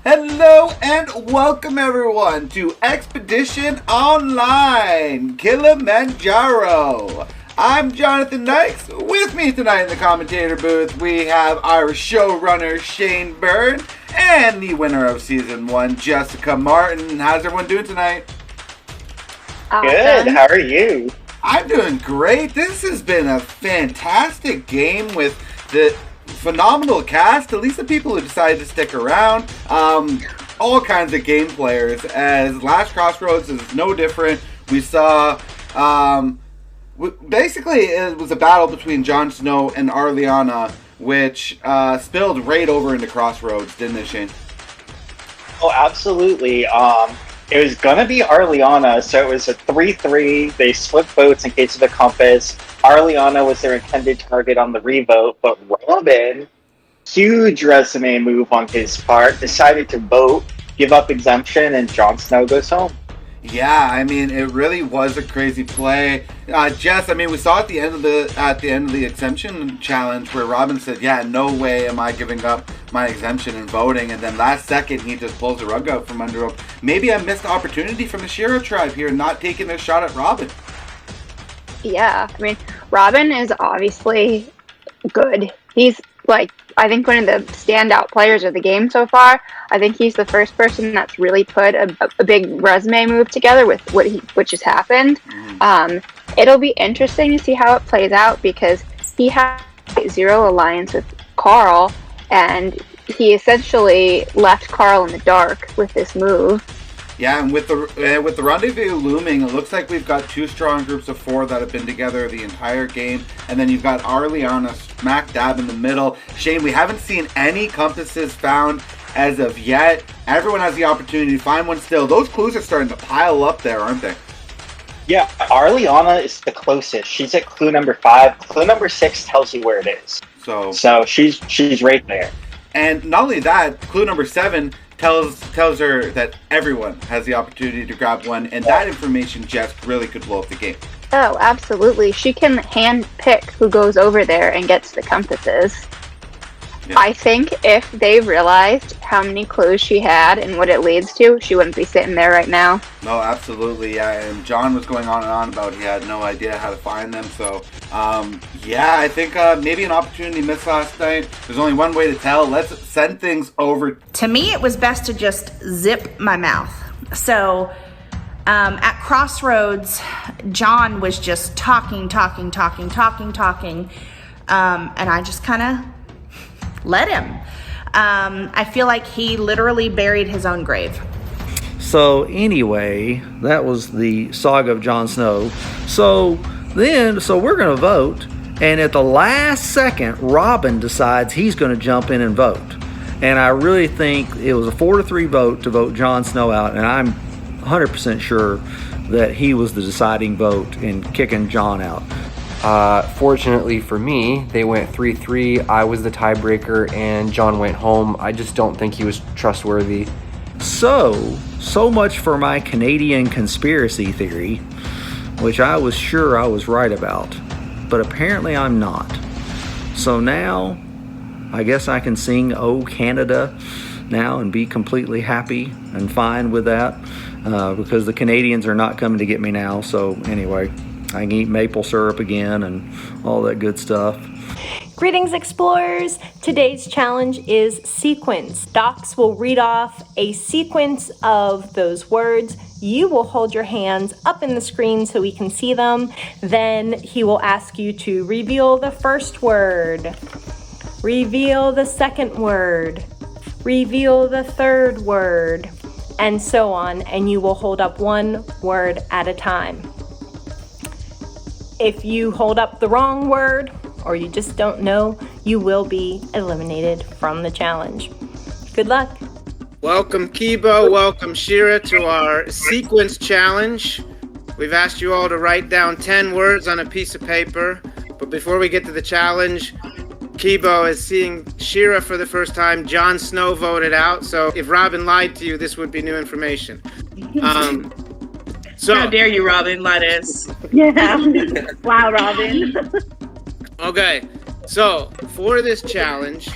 Hello and welcome everyone to Expedition Online Kilimanjaro. I'm Jonathan Dykes. With me tonight in the commentator booth we have our showrunner Shane Byrne and the winner of Season 1, Jessica Martin. How's everyone doing tonight? Good, how are you? I'm doing great. This has been a fantastic game with the phenomenal cast, at least the people who decided to stick around. All kinds of game players, as last Crossroads is no different. We saw, basically it was a battle between Jon Snow and Arliana, which spilled right over into Crossroads, didn't it, Shane? Oh, absolutely. It was gonna be Arliana, so it was a 3-3. They split votes in case of the compass. Arliana was their intended target on the revote, but Robin, huge resume move on his part, decided to vote, give up exemption, and Jon Snow goes home. Yeah, I mean, it really was a crazy play. Jess, I mean, we saw at the end of the exemption challenge where Robin said, "Yeah, no way am I giving up my exemption and voting," and then last second he just pulls the rug out from under him. Maybe a missed opportunity from the Shira tribe here, not taking a shot at Robin. Yeah, I mean, Robin is obviously good. He's I think one of the standout players of the game so far. I think he's the first person that's really put a big resume move together with which has happened. It'll be interesting to see how it plays out because he had zero alliance with Carl, and he essentially left Carl in the dark with this move. Yeah, and with the rendezvous looming, it looks like we've got two strong groups of four that have been together the entire game, and then you've got Arliana smack dab in the middle. Shane, we haven't seen any compasses found as of yet. Everyone has the opportunity to find one still. Those clues are starting to pile up there, aren't they? Yeah, Arliana is the closest. She's at clue number 5. Clue number 6 tells you where it is. So she's right there. And not only that, clue number 7 tells her that everyone has the opportunity to grab one, and that information just really could blow up the game. Oh, absolutely. She can hand pick who goes over there and gets the compasses. Yeah. I think if they realized how many clues she had and what it leads to, she wouldn't be sitting there right now. No, absolutely, yeah. And John was going on and on about he had no idea how to find them. So, yeah, I think maybe an opportunity missed last night. There's only one way to tell. Let's send things over. To me, it was best to just zip my mouth. So, at Crossroads, John was just talking. And I just kind of let him. I feel like he literally buried his own grave. So anyway, that was the saga of Jon Snow. So we're going to vote, and at the last second, Robin decides he's going to jump in and vote. And I really think it was a 4-3 vote to vote Jon Snow out, and I'm 100% sure that he was the deciding vote in kicking Jon out. Fortunately for me, they went 3-3. I was the tiebreaker, and Jon went home. I just don't think he was trustworthy. So much for my Canadian conspiracy theory, which I was sure I was right about, but apparently I'm not. So now, I guess I can sing "Oh Canada" now and be completely happy and fine with that, because the Canadians are not coming to get me now. So anyway, I can eat maple syrup again and all that good stuff. Greetings, explorers! Today's challenge is sequence. Docs will read off a sequence of those words. You will hold your hands up in the screen so we can see them. Then he will ask you to reveal the first word, reveal the second word, reveal the third word, and so on. And you will hold up one word at a time. If you hold up the wrong word, or you just don't know, you will be eliminated from the challenge. Good luck. Welcome Kibo, welcome Shira to our sequence challenge. We've asked you all to write down 10 words on a piece of paper, but before we get to the challenge, Kibo is seeing Shira for the first time. Jon Snow voted out, so if Robin lied to you, this would be new information. So, how dare you, Robin, lie to us. Yeah. Wow, Robin. Okay, so for this challenge,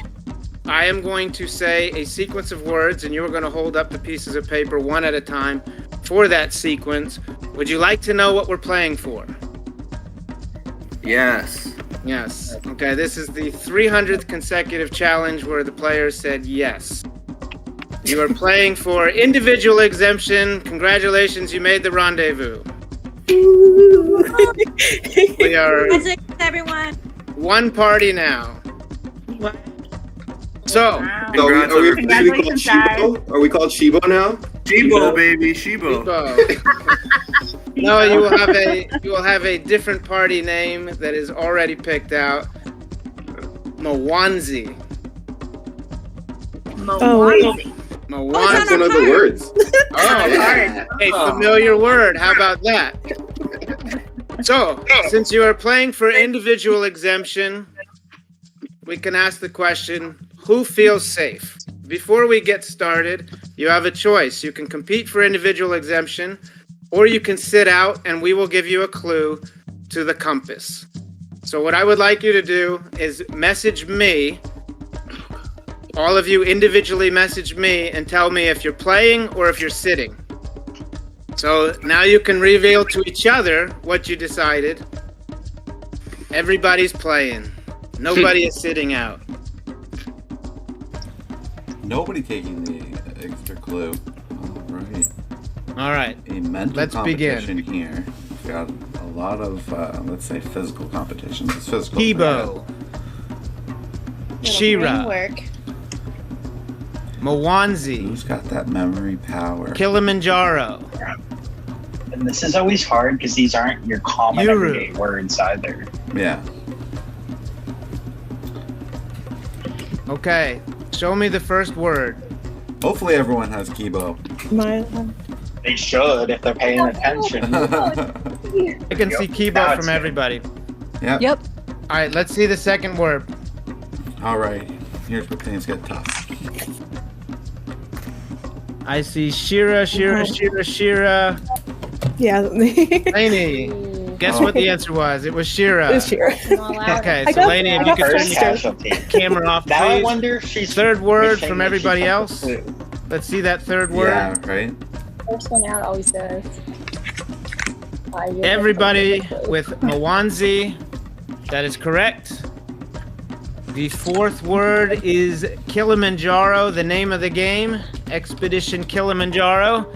I am going to say a sequence of words, and you're going to hold up the pieces of paper one at a time for that sequence. Would you like to know what we're playing for? Yes. Yes. Okay, this is the 300th consecutive challenge where the players said yes. You are playing for individual exemption. Congratulations, you made the rendezvous. We are everyone. one party now. What? So, So are we officially called Shibo? Are we called Shibo now? Shibo, baby, Shibo. No, you will have a different party name that is already picked out. Mwanzi. Mwanzi. That's one of the words. Oh, a familiar word. How about that? So, since you are playing for individual exemption, we can ask the question, who feels safe? Before we get started, you have a choice. You can compete for individual exemption, or you can sit out and we will give you a clue to the compass. So what I would like you to do is message me. All of you individually message me and tell me if you're playing or if you're sitting. So now you can reveal to each other what you decided. Everybody's playing. Nobody is sitting out. Nobody taking the extra clue. All right. A mental Let's competition here. We've got a lot of, let's say, physical competitions. It's physical. Kibo. Shira. Mwanzi. Who's got that memory power? Kilimanjaro. And this is always hard because these aren't your common everyday words either. Yeah. Okay. Show me the first word. Hopefully everyone has Kibo. They should if they're paying attention. I can see Kibo from everybody. Yep. All right, let's see the second word. All right. Here's where things get tough. I see Shira. Yeah. Lainey, guess what the answer was? It was Shira. It's Shira. Okay, so Lainey, if you could turn your camera off, Now please. I wonder if she's Third word wishing from that everybody she's else. the clue. Let's see that third word. Yeah, right? First one out always does. Everybody with Mwanzi. That is correct. The fourth word is Kilimanjaro, the name of the game. Expedition Kilimanjaro.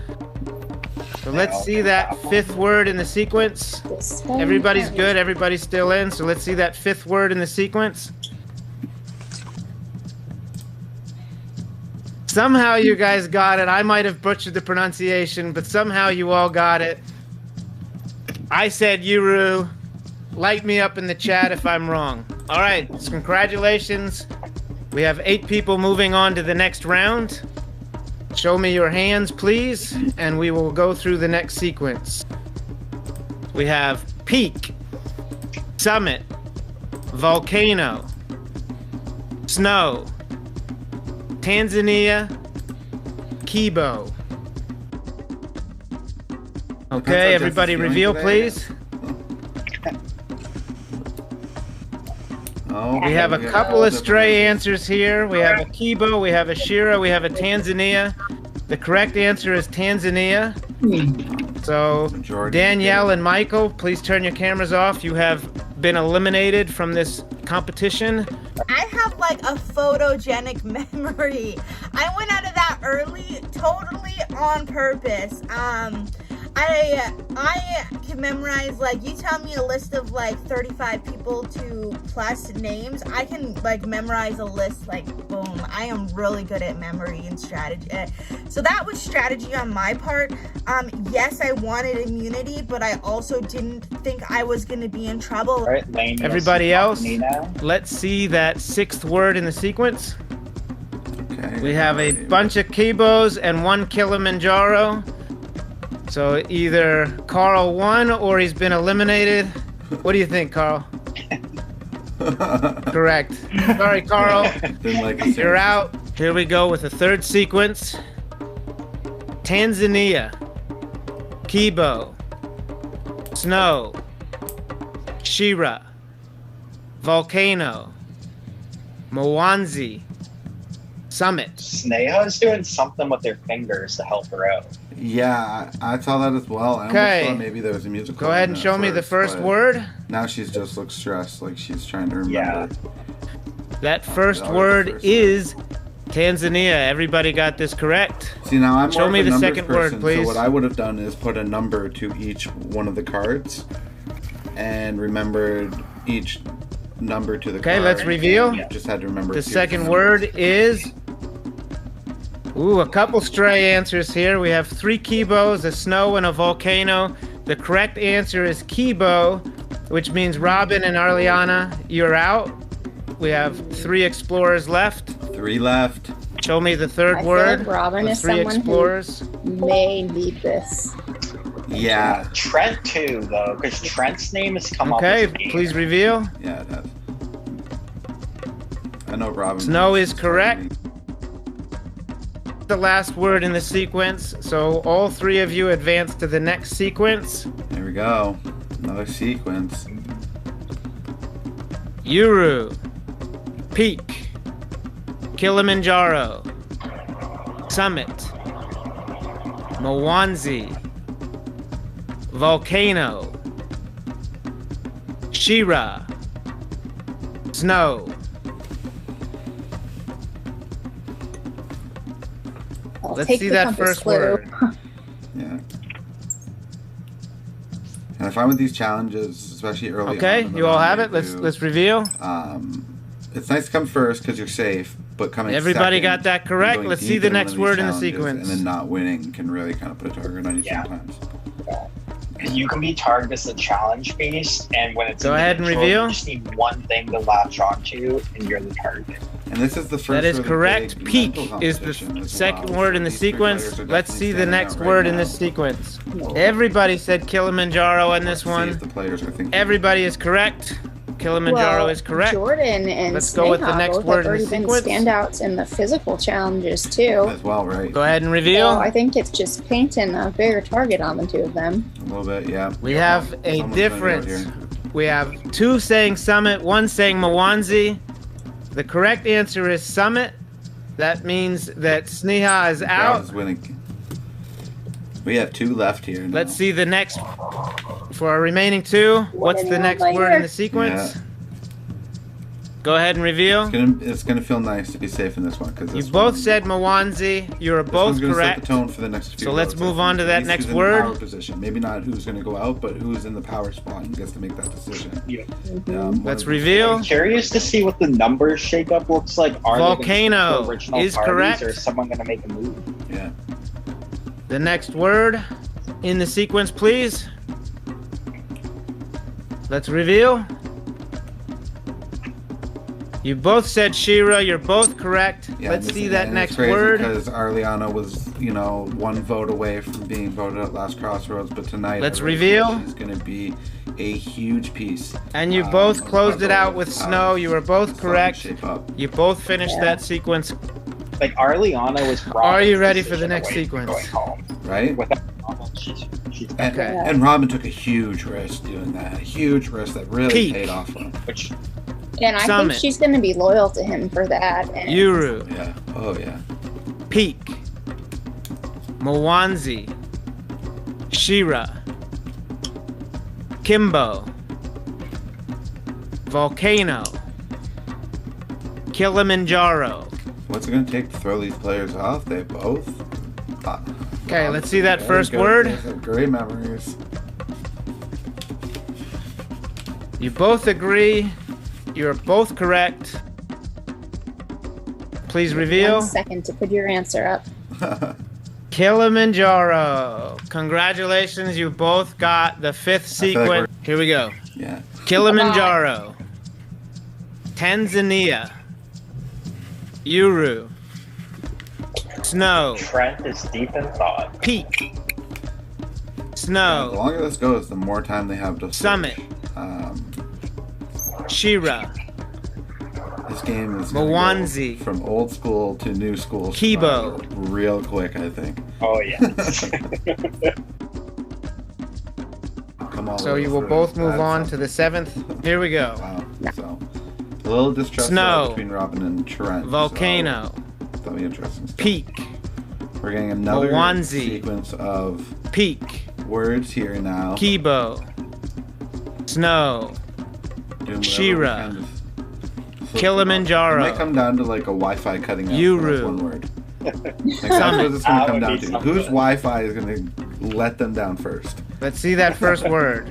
So let's see that fifth word in the sequence. Everybody's good. Everybody's still in. So let's see that fifth word in the sequence. Somehow you guys got it. I might have butchered the pronunciation, but somehow you all got it. I said Yuru. Light me up in the chat if I'm wrong. All right, so congratulations. We have 8 people moving on to the next round. Show me your hands, please, and we will go through the next sequence. We have peak, summit, volcano, snow, Tanzania, Kibo. Okay, everybody reveal, please. Oh, We have a couple of stray answers here. We have a Kibo, we have a Shira, we have a Tanzania. The correct answer is Tanzania. So, Danielle and Michael, please turn your cameras off. You have been eliminated from this competition. I have like a photogenic memory. I went out of that early, totally on purpose. I can memorize, like, you tell me a list of like 35 people to plus names, I can like memorize a list like boom. I am really good at memory and strategy. So that was strategy on my part. Yes, I wanted immunity, but I also didn't think I was going to be in trouble. All right, Lainey, Everybody else, now. let's see that sixth word in the sequence. Okay. We have a bunch of Kibos and one Kilimanjaro. So either Carl won or he's been eliminated. What do you think, Carl? Correct. Sorry, Carl. You're out. Here we go with the third sequence. Tanzania, Kibo, snow, Shira, volcano, Mwanzi, Summit. Sneha's doing something with her fingers to help her out. Yeah, I saw that as well. I Okay. almost thought maybe there was a musical. Go ahead and show me the first word. Now she's just looks stressed, like she's trying to remember. That first word is Tanzania. Everybody got this correct. See, now I'm Show more me of a the numbers second person, word, please. So what I would have done is put a number to each one of the cards and remembered each number to the card. Okay, let's reveal. You just had to remember The a few second numbers. word is... Ooh, a couple stray answers here. We have 3 Kibos, a snow, and a volcano. The correct answer is Kibo, which means Robin and Arliana, you're out. We have 3 explorers left. 3 left. Show me the third I feel word. like Robin The is 3 someone explorers. who may need this. Yeah. Trent too, though, because Trent's name has come up. Okay, as a name. please reveal. Yeah, it has. I know Robin. Snow is correct. The last word in the sequence, so all 3 of you advance to the next sequence. Here we go. Another sequence. Uru, Peak, Kilimanjaro, Summit, Mwanzi, Volcano, Shira, Snow. I'll Let's take see the that compass first clue. word. Yeah. And I find with these challenges, especially early on, Okay, in the you all round have they it. Let's do, let's reveal. It's nice to come first because you're safe, but coming Everybody second got that and correct. going Let's deep see the in one next of these word in the challenges sequence. and then not winning can really kind of put a target on you sometimes. You can be targeted as a challenge based, and when it's Go ahead and individual, reveal. you just need one thing to latch onto, and you're the target. And this is the first. That is really correct. big Peak mental is the competition as second well, word so in the these three sequence. players are Let's definitely see the standing next out right word in now. this sequence. Everybody said Kilimanjaro on this See one. if the players are thinking. Everybody is correct. Kilimanjaro Well, is correct. Jordan and Let's go with the Sneha next both word have in the already been sequence. standouts in the physical challenges too. As well, right? Go ahead and So reveal. I think it's just painting a bigger target on the 2 of them. A little bit, yeah. We have a Someone's gonna be out difference. here. We have 2 saying Summit, 1 saying Mwanzi. The correct answer is Summit. That means that Sneha is The crowd out. is winning. We have 2 left here. Now. Let's see the next for our remaining 2. What's the next word in the sequence? Yeah. Go ahead and reveal. It's gonna feel nice to be safe in this one because You both said Mwanzi. You are both gonna correct. set the tone for the next few. So let's votes, I move think. on to At that least next who's in the word. power position. Maybe not who's gonna go out, but who's in the power spot and gets to make that decision. Yeah. Let's reveal. I'm curious to see what the numbers shakeup looks like. Are Volcano they gonna stick to original is parties, correct. or is someone going to make a move? Yeah. The next word in the sequence, please. Let's reveal. You both said Shira. You're both correct. Yeah, Let's this see is- that and next it's crazy word. Because Arliana was, 1 vote away from being voted at last Crossroads, but tonight Let's I really think reveal. she's going to be a huge piece. And you both of closed it puzzle out with Snow. You were both starting to correct. shape up. You both finished that sequence. Like Arliana was. Are you Robin's ready for the decision next away from sequence? going home. Right? Without Robin, she's And, Okay. and Robin took a huge risk doing that. A huge risk that really Peak. paid off for him. which And I Summit. think she's going to be loyal to him for that. And Uru, Yeah. Oh, yeah. Peak, Mwanzi, Shira, Kimbo, Volcano, Kilimanjaro. What's it going to take to throw these players off? They both. Okay, let's see that Very first good. word. These are great memories. You both agree. You're both correct. Please reveal. 1 second to put your answer up. Kilimanjaro. Congratulations, you both got the 5th feel like sequence. Here we go. Yeah. Kilimanjaro, Tanzania, Uru, Snow, Trent is deep in thought. Peak, The Snow, longer this goes, the more time they have to Summit, Shira, This game is gonna Mwanzi, go from old school to new school. Kibo. Real quick, I think. Oh yeah. Come on. So you will both move on to the 7th. Here we go. Wow. So a little distrust Snow. between Robin and Trent. Volcano, So That'll be interesting. Peak. We're getting another Mwanzi. sequence of Peak. words here now. Kibo. Snow. Doing whatever Shira. we can to flip Kilimanjaro. them up. It might come down to like a Wi-Fi cutting out. Yuru. That's one word. Like, that's what it's going to come down to. Whose Wi-Fi is going to let them down first? Let's see that first word.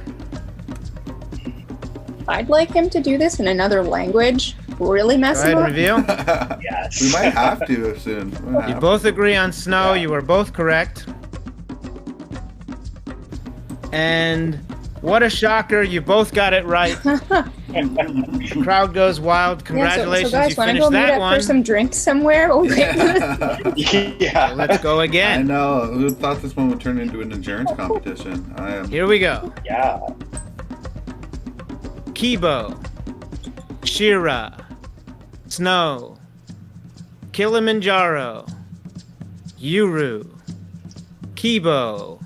I'd like him to do this in another language. Really mess Go ahead him and up. reveal. Yes. We might have to soon. You both agree on snow. You were both correct. And what a shocker. You both got it right. The crowd goes wild. Congratulations. So guys, you want to finished go meet that up one. for some drinks somewhere? Yeah. Let's go I again. know. Who thought this one would turn into an endurance competition? I am. Here we go. Yeah. Kibo. Shira. Snow. Kilimanjaro. Yuru. Kibo.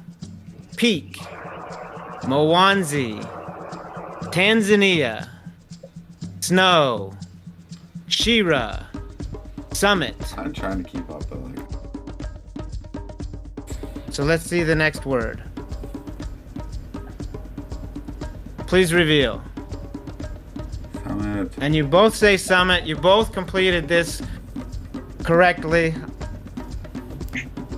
Peak. Mwanzi. Tanzania. Snow. Shira. Summit. I'm trying to keep up though. Like, So let's see the next word. Please reveal. Summit. And you both say summit. You both completed this correctly.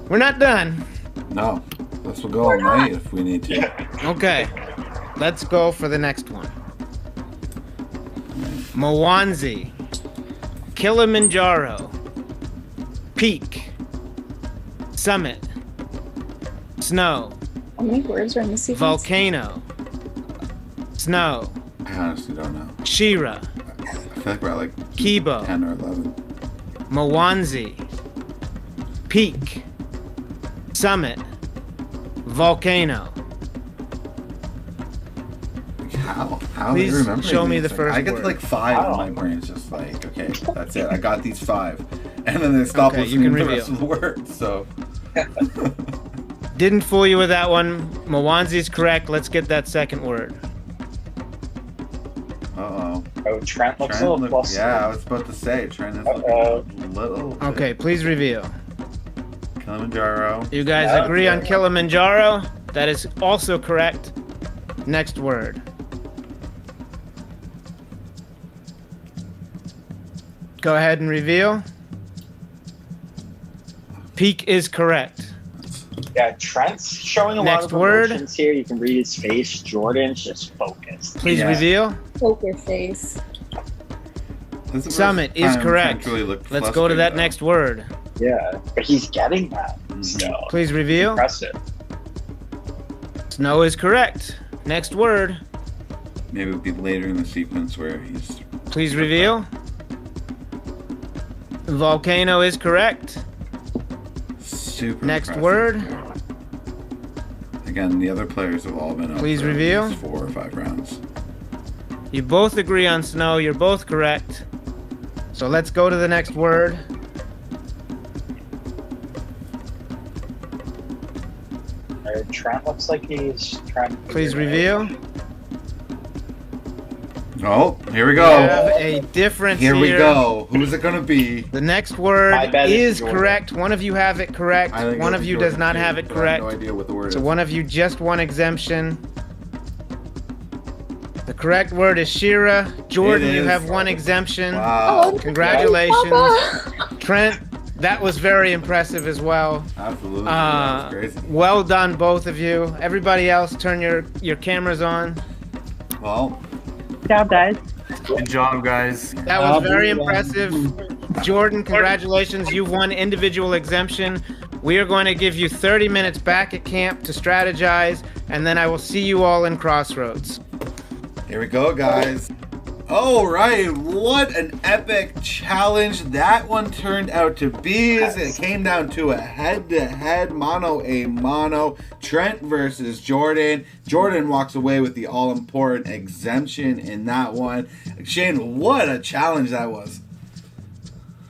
We're not done. No. This will go all night if we need to. Okay. Let's go for the next one. Mwanzi. Kilimanjaro. Peak. Summit. Snow. How many words are in the sequence? Volcano. Snow. I honestly don't know. Shira. I feel like we're at like Kibo. 10 or 11. Mwanzi. Peak. Summit. Volcano. How Please do you remember show me these the things? first I get to word. like 5 and my brain's just like, okay, that's it. I got these 5. And then they stop Okay, you listening can to the reveal. rest of the words, so. Didn't fool you with that one. Mwanzi's correct. Let's get that second word. Uh-oh. Oh, Trent looks a Trent little flustered. yeah, I was about to say, Trent is looking Uh-oh. a little bit. Okay, please reveal. Kilimanjaro. You guys Yeah, agree on okay. Kilimanjaro? That is also correct. Next word. Go ahead and reveal. Peak is correct. Yeah, Trent's showing a Next lot of word. emotions here. You can read his face. Jordan's just focused. Please Yeah. reveal. Poker face. This is the Summit first is time correct. Trent really looked Let's go to flustered, that though. next word. Yeah, but he's getting that. So Please reveal. impressive. Snow is correct. Next word. Maybe it would be later in the sequence where he's. Please reveal. Volcano is correct. Super Next impressive. word. Again, the other players have all been up Please for at reveal. least 4 or 5 rounds. You both agree on snow. You're both correct. So let's go to the next word. Trent looks like he's trying to. Please figure it out. reveal. Oh, here we We go. have a difference Here here. we go. Who's it gonna be? The next word My bet is is Jordan. correct. One of you have it correct. I think One it's of you Jordan does not too, have it but I have correct. no idea what the word So is. one of you just won exemption. The correct word is Shira. Jordan, It you is. have one exemption. Wow. Congratulations. Trent, that was very impressive as well. Absolutely. That's crazy. Well done, both of you. Everybody else, turn your cameras on. Well, Good job, guys. Good job, guys. That was very impressive. Jordan, congratulations. You've won individual exemption. We are going to give you 30 minutes back at camp to strategize, and then I will see you all in Crossroads. here we go, guys. All right, what an epic challenge that one turned out to be. It came down to a head-to-head, mano-a-mano, Trent versus Jordan. Jordan walks away with the all-important exemption in that one. Shane, what a challenge that was.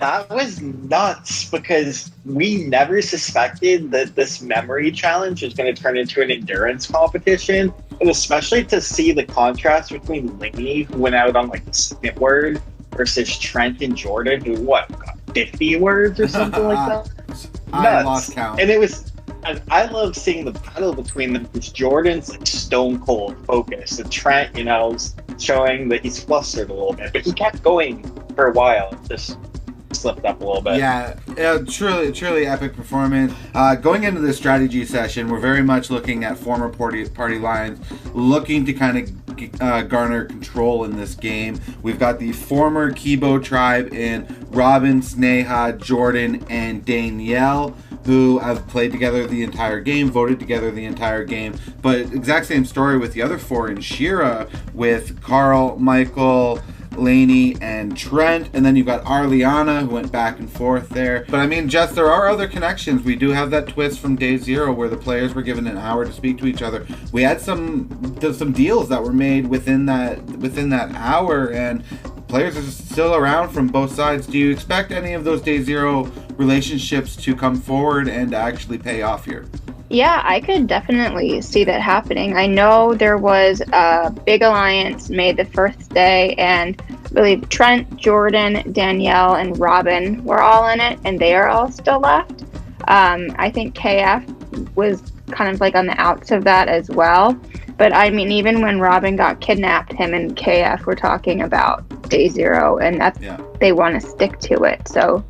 That was nuts because we never suspected that this memory challenge was going to turn into an endurance competition. And especially to see the contrast between Lingy, who went out on like the second word, versus Trent and Jordan, who got 50 words or something like that. I lost count. And I love seeing the battle between them because Jordan's like stone cold focus, and Trent, is showing that he's flustered a little bit, but he kept going for a while. Just slipped up a little bit. Yeah, truly epic performance. Going into this strategy session, we're very much looking at former party lines, looking to kind of garner control in this game. We've got the former Kibo tribe in Robin, Sneha, Jordan, and Danielle, who have played together the entire game, voted together the entire game. But exact same story with the other four in Shira, with Carl, Michael, Lainey, and Trent, and then you've got Arliana, who went back and forth there. But I mean, Jess, there are other connections. We do have that twist from Day Zero where the players were given an hour to speak to each other. We had some deals that were made within that hour, and players are still around from both sides. Do you expect any of those Day Zero relationships to come forward and actually pay off here? Yeah, I could definitely see that happening. I know there was a big alliance made the first day, and I believe Trent, Jordan, Danielle, and Robin were all in it, and they are all still left. I think KF was kind of like on the outs of that as well. But I mean, even when Robin got kidnapped, him and KF were talking about Day Zero, and they want to stick to it. So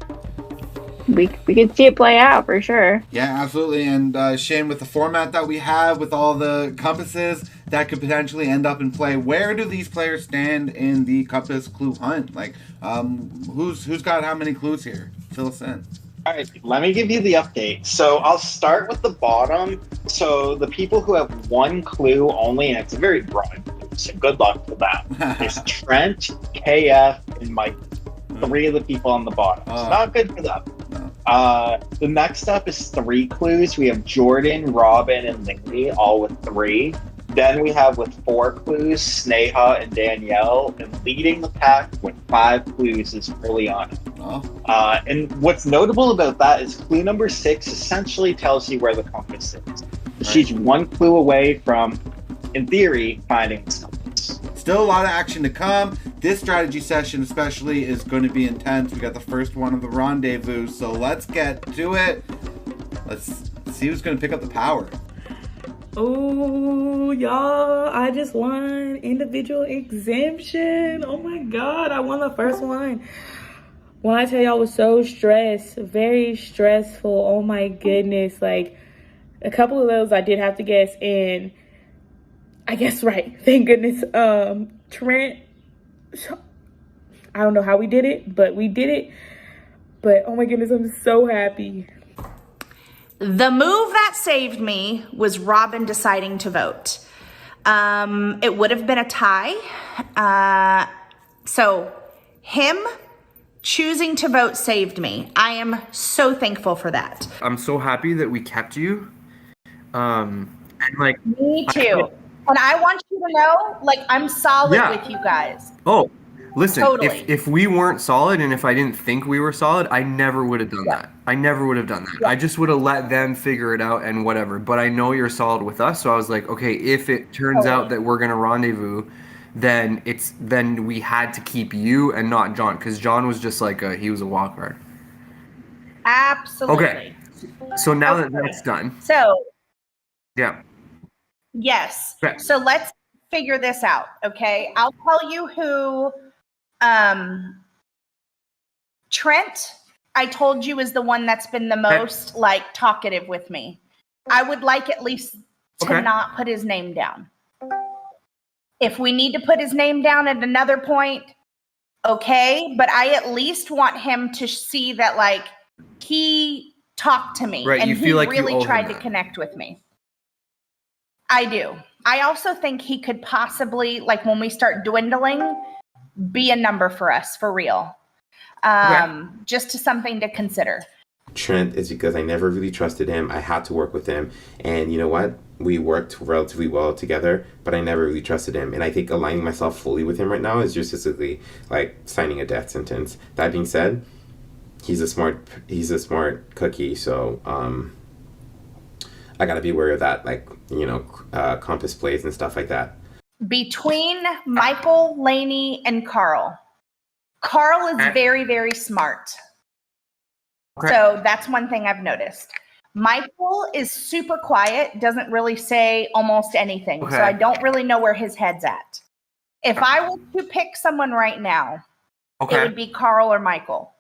we could see it play out for sure. Yeah, absolutely. And Shane, with the format that we have, with all the compasses that could potentially end up in play, where do these players stand in the compass clue hunt? Like, who's got how many clues here? Fill us in. All right, let me give you the update. So I'll start with the bottom. So the people who have one clue only, and it's a very broad clue, so good luck to them. It's Trent, KF, and Mike. 3 of the people on the bottom. It's not good for them. The next up is 3 clues. We have Jordan, Robin, and Lindsay, all with 3. Then we have with 4 clues, Sneha and Danielle, and leading the pack with 5 clues is Arliana. And what's notable about that is clue number 6 essentially tells you where the compass is. She's 1 clue away from, in theory, finding this compass. Still a lot of action to come. This strategy session especially is going to be intense. We got the first one of the rendezvous, so let's get to it. Let's see who's going to pick up the power. Oh, y'all, I just won individual exemption. Oh my God, I won the first one. When I tell y'all, I was so stressed, very stressful. Oh my goodness. Like, a couple of those I did have to guess, and I guess right. Thank goodness. Trent, I don't know how we did it, but we did it. But oh my goodness, I'm so happy. The move that saved me was Robin deciding to vote. It would have been a tie. So him choosing to vote saved me. I am so thankful for that. I'm so happy that we kept you. And like, me too. And I want you to know, like, I'm solid with you guys. Oh, listen, totally. if we weren't solid and if I didn't think we were solid, I never would have done that. I never would have done that. I just would have let them figure it out and whatever. But I know you're solid with us. So I was like, okay, if it turns out that we're going to rendezvous, then we had to keep you and not John. Because John was just like, he was a wild card. Absolutely. Okay. So now that that's done. So. Yeah. Yes. Okay. So let's figure this out, okay? I'll tell you who Trent, I told you, is the one that's been the most like talkative with me. I would like at least to not put his name down. If we need to put his name down at another point, okay, but I at least want him to see that like he talked to me and he really tried to connect with me. I do. I also think he could possibly, like when we start dwindling, be a number for us, for real. Just to something to consider. Trent is because I never really trusted him. I had to work with him. And you know what? We worked relatively well together, but I never really trusted him. And I think aligning myself fully with him right now is just basically like signing a death sentence. That being said, he's a smart cookie. So, I got to be aware of that, like, compass plays and stuff like that. Between Michael, Lainey, and Carl. Carl is very, very smart. Okay. So that's one thing I've noticed. Michael is super quiet, doesn't really say almost anything. Okay. So I don't really know where his head's at. If I were to pick someone right now, it would be Carl or Michael.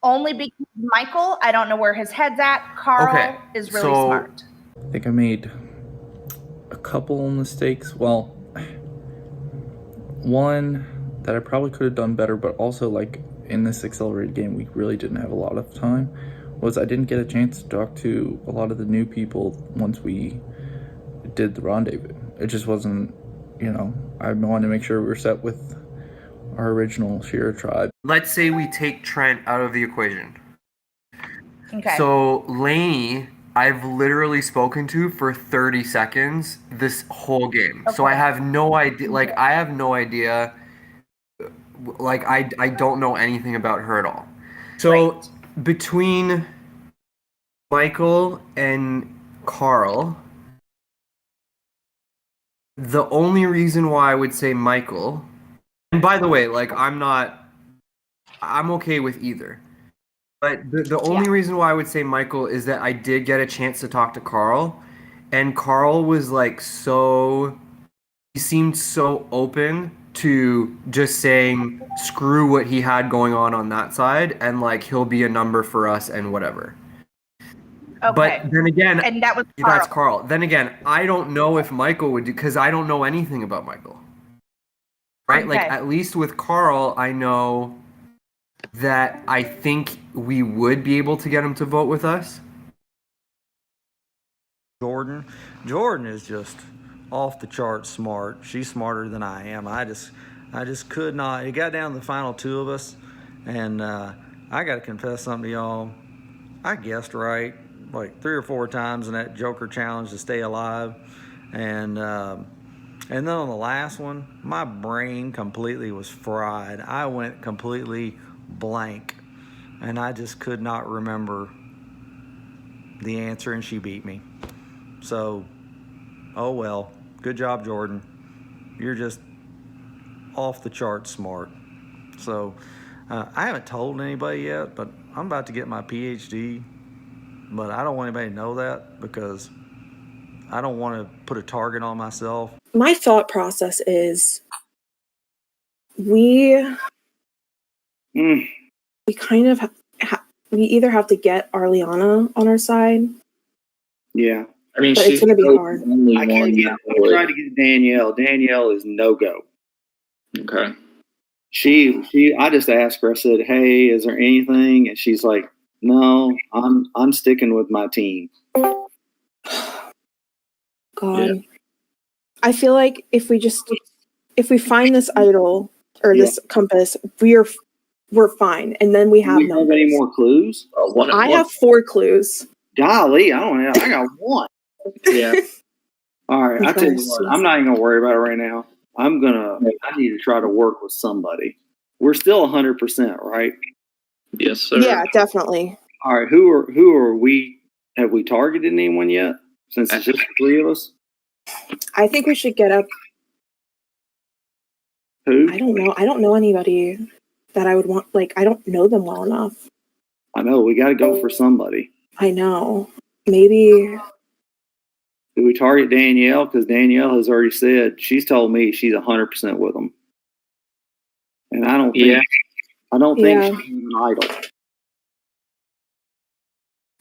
Only because Michael, I don't know where his head's at. Carl is really smart. I think I made a couple mistakes. Well, one that I probably could have done better, but also like in this accelerated game, we really didn't have a lot of time, was I didn't get a chance to talk to a lot of the new people once we did the rendezvous. It just wasn't, I wanted to make sure we were set with our original Shira tribe. Let's say we take Trent out of the equation. Okay. So Lainey, I've literally spoken to for 30 seconds this whole game. So I have no idea, I have no idea, I don't know anything about her at all. So between Michael and Carl, the only reason why I would say Michael, and by the way, I'm okay with either. But the only reason why I would say Michael is that I did get a chance to talk to Carl, and Carl was he seemed so open to just saying screw what he had going on that side, and he'll be a number for us and whatever. Okay. But then again, and that was Carl. That's Carl. Then again, I don't know if Michael would do, because I don't know anything about Michael. Right? Okay. At least with Carl, I know that I think we would be able to get him to vote with us. Jordan is just off the chart smart. She's smarter than I am. I just could not. It got down to the final two of us, and I got to confess something to y'all. I guessed right 3 or 4 times in that Joker challenge to stay alive, and then on the last one, my brain completely was fried. I went completely blank, and I just could not remember the answer, and she beat me. So, oh well. Good job, Jordan. You're just off the chart smart. So, I haven't told anybody yet, but I'm about to get my PhD, but I don't want anybody to know that because I don't want to put a target on myself. My thought process is we kind of we either have to get Arliana on our side. Yeah. I mean, it's going to be hard. I can't try to get Danielle. Danielle is no go. Okay. I just asked her, I said, hey, is there anything? And she's like, no, I'm sticking with my team. God. Yeah. I feel like if we find this idol or this compass, we're fine. And then we have Do we have any more clues? I have 4 clues. Golly, I got 1. Yeah. All right, I tell you what, I'm not even gonna worry about it right now. I need to try to work with somebody. We're still 100%, right? Yes, sir. Yeah, definitely. All right, who are we? Have we targeted anyone yet? Since it's just the 3 of us. I think we should get up. Who? I don't know. I don't know anybody that I would want. I don't know them well enough. I know. We got to go for somebody. I know. Maybe. Do we target Danielle? Because Danielle has already said, she's told me she's 100% with them. And I don't think, she's an idol.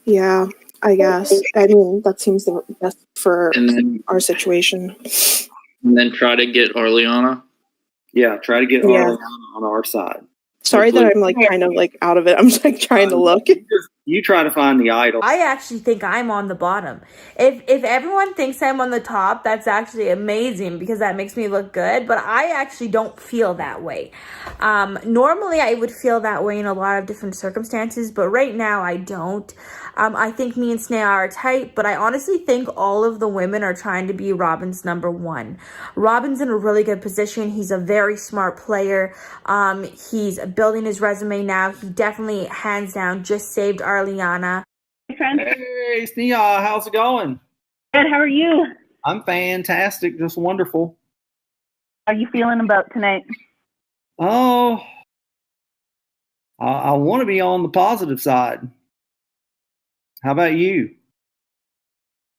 Yeah, I guess. I mean, that seems the best for our situation. And then try to get Arliana. Yeah, try to get Arliana on our side. Sorry that I'm kind of out of it. I'm just trying to look. You try to find the idol. I actually think I'm on the bottom. If everyone thinks I'm on the top, that's actually amazing because that makes me look good. But I actually don't feel that way. Normally, I would feel that way in a lot of different circumstances, but right now I don't. I think me and Snea are tight, but I honestly think all of the women are trying to be Robin's number 1. Robin's in a really good position. He's a very smart player. He's building his resume now. He definitely, hands down, just saved Arliana. Hey, Snea, how's it going? Good, how are you? I'm fantastic, just wonderful. How are you feeling about tonight? Oh, I want to be on the positive side. How about you?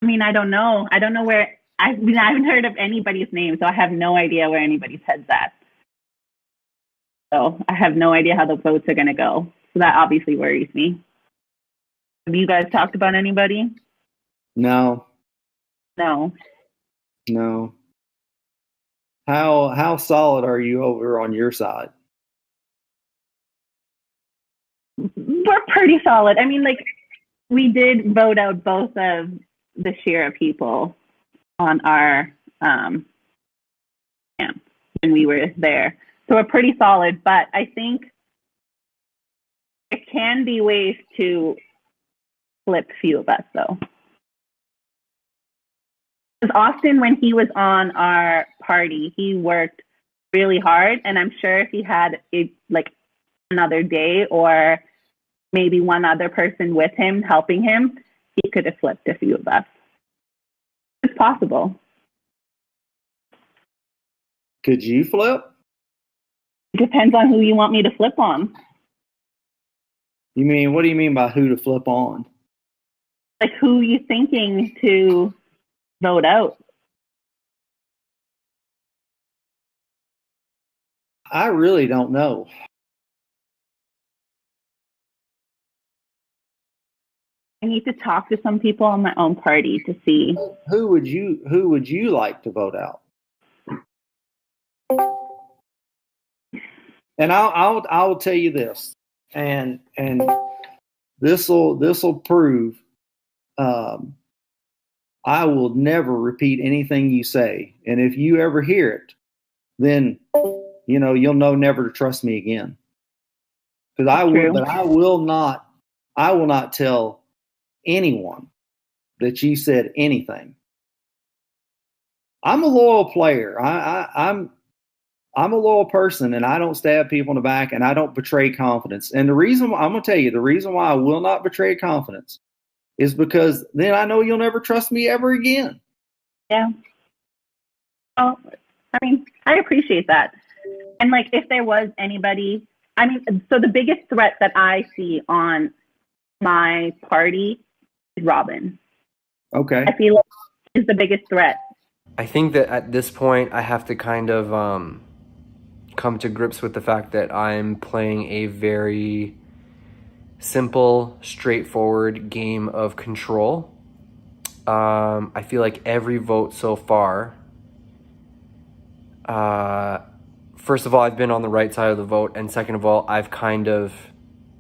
I mean, I don't know. I don't know where. I haven't heard of anybody's name, so I have no idea where anybody's head's at. So I have no idea how the votes are going to go. So that obviously worries me. Have you guys talked about anybody? No. No. No. How solid are you over on your side? We're pretty solid. I mean, like, we did vote out both of the Shira people on our camp when we were there. So we're pretty solid, but I think there can be ways to flip few of us, though. Because Austin, when he was on our party, he worked really hard, and I'm sure if he had another day or maybe one other person with him helping him, he could have flipped a few of us. It's possible. Could you flip? It depends on who you want me to flip on. What do you mean by who to flip on? Like, who are you thinking to vote out? I really don't know. I need to talk to some people on my own party to see. Who would you like to vote out? And I'll tell you this, and this will prove I will never repeat anything you say, and if you ever hear it, then you'll know never to trust me again. Because I will not tell anyone that you said anything. I'm a loyal player. I'm a loyal person, and I don't stab people in the back, and I don't betray confidence. And the reason I'm going to tell you, the reason why I will not betray confidence is because then I know you'll never trust me ever again. Yeah. Oh, I mean, I appreciate that. And like, if there was anybody, I mean, so the biggest threat that I see on my party is Robin. Okay. I feel like is the biggest threat. I think that at this point, I have to kind of come to grips with the fact that I'm playing a very simple, straightforward game of control. I feel like every vote so far, first of all, I've been on the right side of the vote, and second of all, I've kind of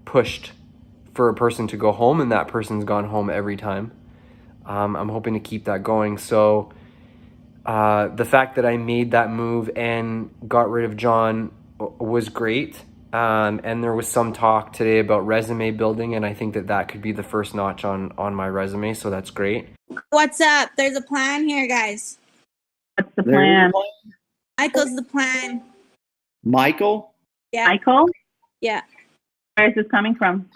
pushed for a person to go home, and that person's gone home every time. I'm hoping to keep that going. So the fact that I made that move and got rid of John was great. And there was some talk today about resume building, and I think that could be the first notch on my resume, so that's great. What's up? There's a plan here, guys. What's the plan? Michael's the plan. Michael? Yeah. Michael? Yeah. Where is this coming from?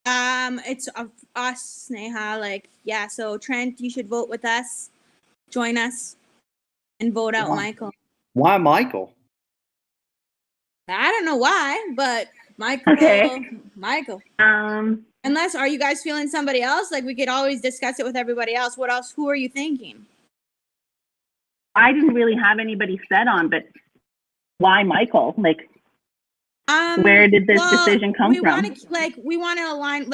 It's us, Sneha. So Trent, you should vote with us. Join us and vote out Michael. Why Michael? I don't know why, but Michael. Okay. Michael. Unless, are you guys feeling somebody else? Like, we could always discuss it with everybody else. What else? Who are you thinking? I didn't really have anybody set on, but why Michael? Like, where did this decision come from? We want to align,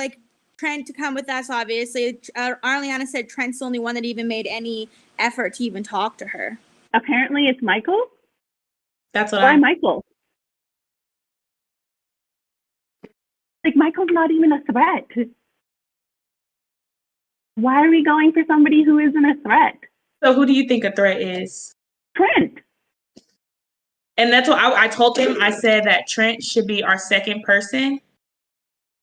Trent to come with us, obviously. Arliana said Trent's the only one that even made any effort to even talk to her. Apparently it's Michael? That's what Why Michael? Like, Michael's not even a threat. Why are we going for somebody who isn't a threat? So who do you think a threat is? Trent. And that's what I told him. I said that Trent should be our second person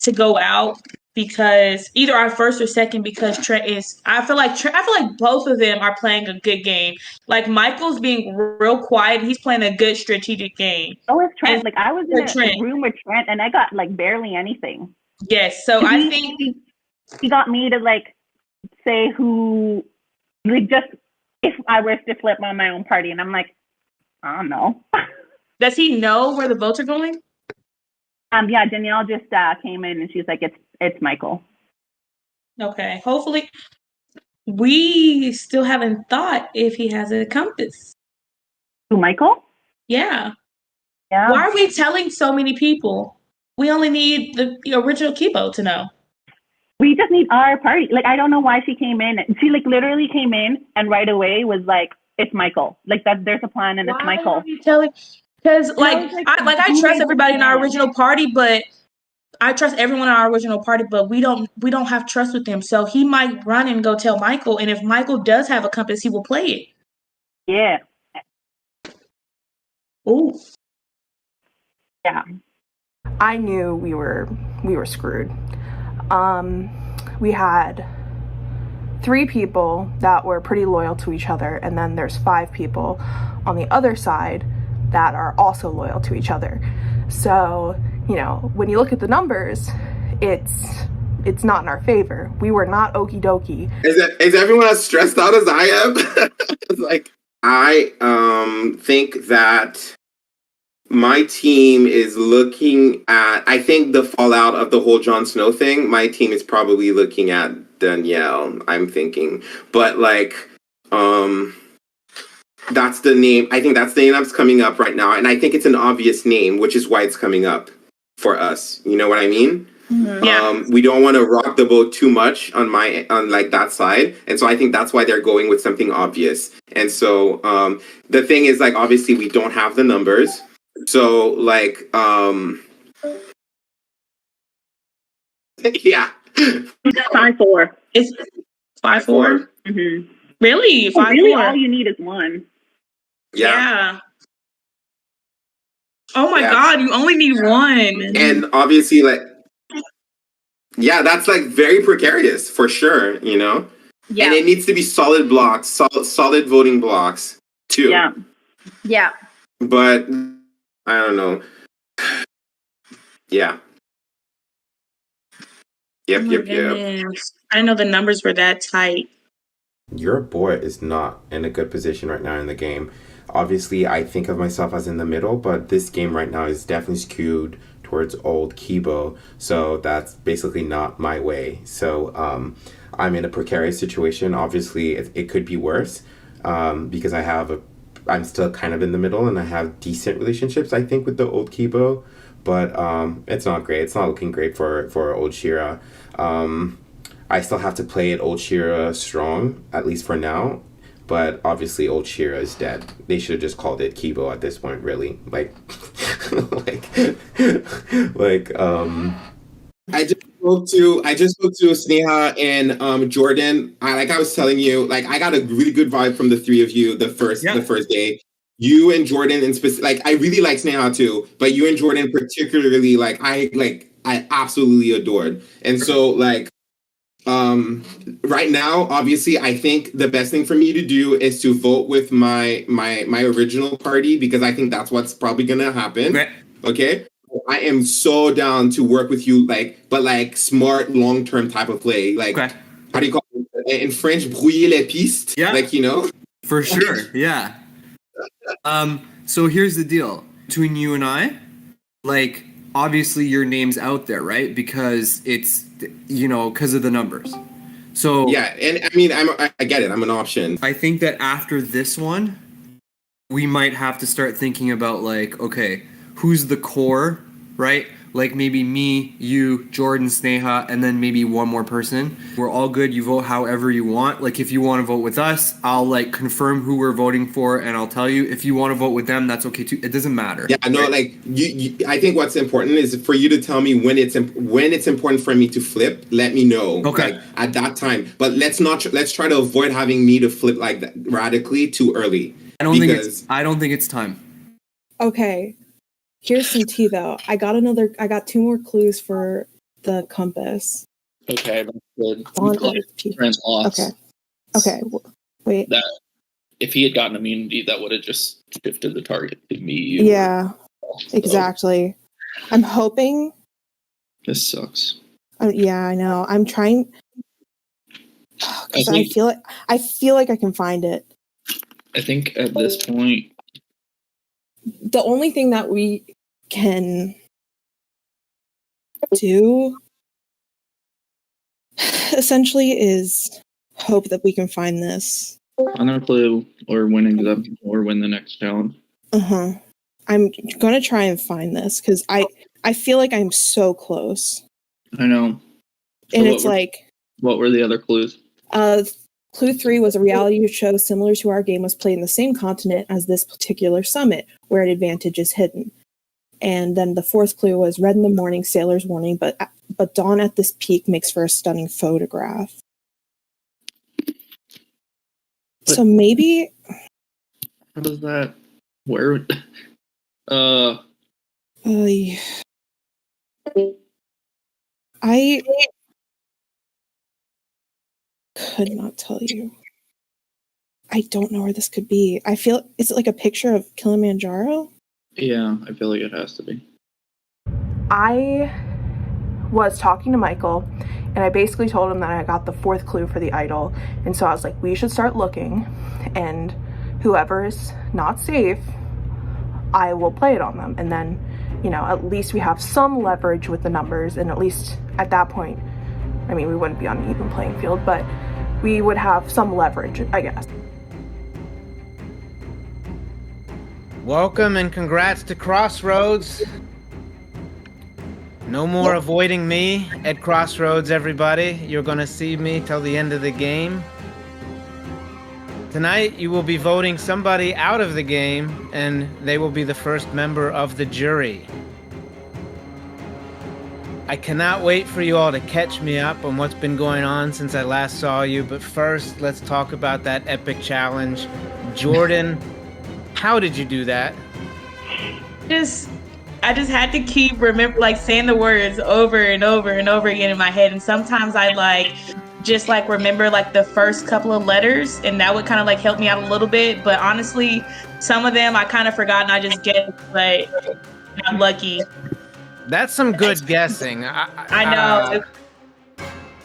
to go out, because either our first or second, because Trent is, I feel like both of them are playing a good game. Like, Michael's being real quiet. He's playing a good strategic game. So is Trent. And I was in a room with Trent, and I got barely anything. Yes. So I think he got me to say who, just if I was to flip on my own party, and I'm like, I don't know. Does he know where the votes are going? Yeah, Danielle just came in and she's like, it's Michael. Okay. Hopefully, we still haven't thought if he has a compass. Who, Michael? Yeah. Yeah. Why are we telling so many people? We only need the original Kibo to know. We just need our party. Like, I don't know why she came in. She like literally came in and right away was like, "It's Michael." Like that. There's a plan and it's Michael. Are you telling? Because I trust everybody in our original party, but I trust everyone in our original party, but we don't have trust with them. So he might run and go tell Michael, and if Michael does have a compass, he will play it. Yeah. Ooh. Yeah. I knew we were screwed. We had 3 people that were pretty loyal to each other, and then there's 5 people on the other side that are also loyal to each other. So, you know, when you look at the numbers, it's not in our favor. We were not okie dokie. Is everyone as stressed out as I am? It's like, I think that my team is looking at, I think the fallout of the whole Jon Snow thing, my team is probably looking at Danielle, I'm thinking. But like, that's the name, I think that's the name that's coming up right now. And I think it's an obvious name, which is why it's coming up for us. You know what I mean? Mm-hmm. Yeah. We don't want to rock the boat too much on like that side, and so I think that's why they're going with something obvious. And so the thing is, like, obviously we don't have the numbers, so like yeah, 5-4. It's 5-4. Mm-hmm. Really? 5-4. Really, all you need is one. Yeah. Oh my God! You only need one. And obviously, like, yeah, that's like very precarious for sure, you know? Yeah. And it needs to be solid blocks, solid voting blocks too. Yeah. Yeah. But I don't know. Yeah. Yep, Oh my yep. goodness. I didn't know the numbers were that tight. Your boy is not in a good position right now in the game. Obviously, I think of myself as in the middle, but this game right now is definitely skewed towards old Kibo, so that's basically not my way. So I'm in a precarious situation. Obviously, it could be worse because I'm still kind of in the middle, and I have decent relationships, I think, with the old Kibo, but it's not great. It's not looking great for old Shira. I still have to play it old Shira strong, at least for now. But obviously, old Shira is dead. They should have just called it Kibo at this point, really. I just spoke to Sneha and Jordan. I was telling you, like, I got a really good vibe from the 3 of you the first day. You and Jordan in specific, like, I really like Sneha too, but you and Jordan particularly, I absolutely adored. And so, like, right now, obviously, I think the best thing for me to do is to vote with my original party, because I think that's what's probably gonna happen. Okay, I am so down to work with you, but smart long-term type of play. Like, how do you call it in French? Brouiller les pistes. Yeah, like, you know, for sure. Yeah. So here's the deal between you and I. Like, obviously your name's out there, right? Because it's, you know, because of the numbers. So yeah, and I mean, I get it. I'm an option. I think that after this one, we might have to start thinking about, like, okay, who's the core, right? Like, maybe me, you, Jordan, Sneha, and then maybe one more person. We're all good. You vote however you want. Like, if you want to vote with us, I'll, like, confirm who we're voting for, and I'll tell you. If you want to vote with them, that's okay too. It doesn't matter. Yeah, no, right? like, you I think what's important is for you to tell me when it's important for me to flip. Let me know, okay, like, at that time. But let's try to avoid having me to flip like that radically too early. I don't think it's time. Okay. Here's some tea though. I got 2 more clues for the compass. Okay, that's good. On Earth. Trans loss. Okay. Wait. That if he had gotten immunity, that would have just shifted the target to me. You. Yeah. Exactly. I'm hoping. This sucks. Yeah, I know. I'm trying. Because I feel like I can find it. I think at this point, the only thing that we can do essentially is hope that we can find this. I'm gonna play or win exemption or win the next challenge. I'm gonna try and find this because I feel like I'm so close. I know. So And it's like, what were the other clues? Clue 3 was a reality show similar to our game was played in the same continent as this particular summit, where an advantage is hidden. And then the fourth clue was red in the morning, sailor's warning, but dawn at this peak makes for a stunning photograph. So maybe... How does that... Where... I could not tell you. I don't know where this could be. I feel... Is it like a picture of Kilimanjaro? Yeah, I feel like it has to be. I was talking to Michael, and I basically told him that I got the fourth clue for the idol, and so I was like, we should start looking, and whoever's not safe, I will play it on them, and then, you know, at least we have some leverage with the numbers, and at least at that point, I mean, we wouldn't be on an even playing field, but we would have some leverage, I guess. Welcome and congrats to Crossroads. No more avoiding me at Crossroads, everybody. You're going to see me till the end of the game. Tonight, you will be voting somebody out of the game, and they will be the first member of the jury. I cannot wait for you all to catch me up on what's been going on since I last saw you, but first, let's talk about that epic challenge. Jordan, how did you do that? I just had to keep saying the words over and over and over again in my head, and sometimes I just remember the first couple of letters, and that would kind of help me out a little bit. But honestly, some of them I kind of forgot, and I just guessed. But I'm lucky. That's some good guessing. I know.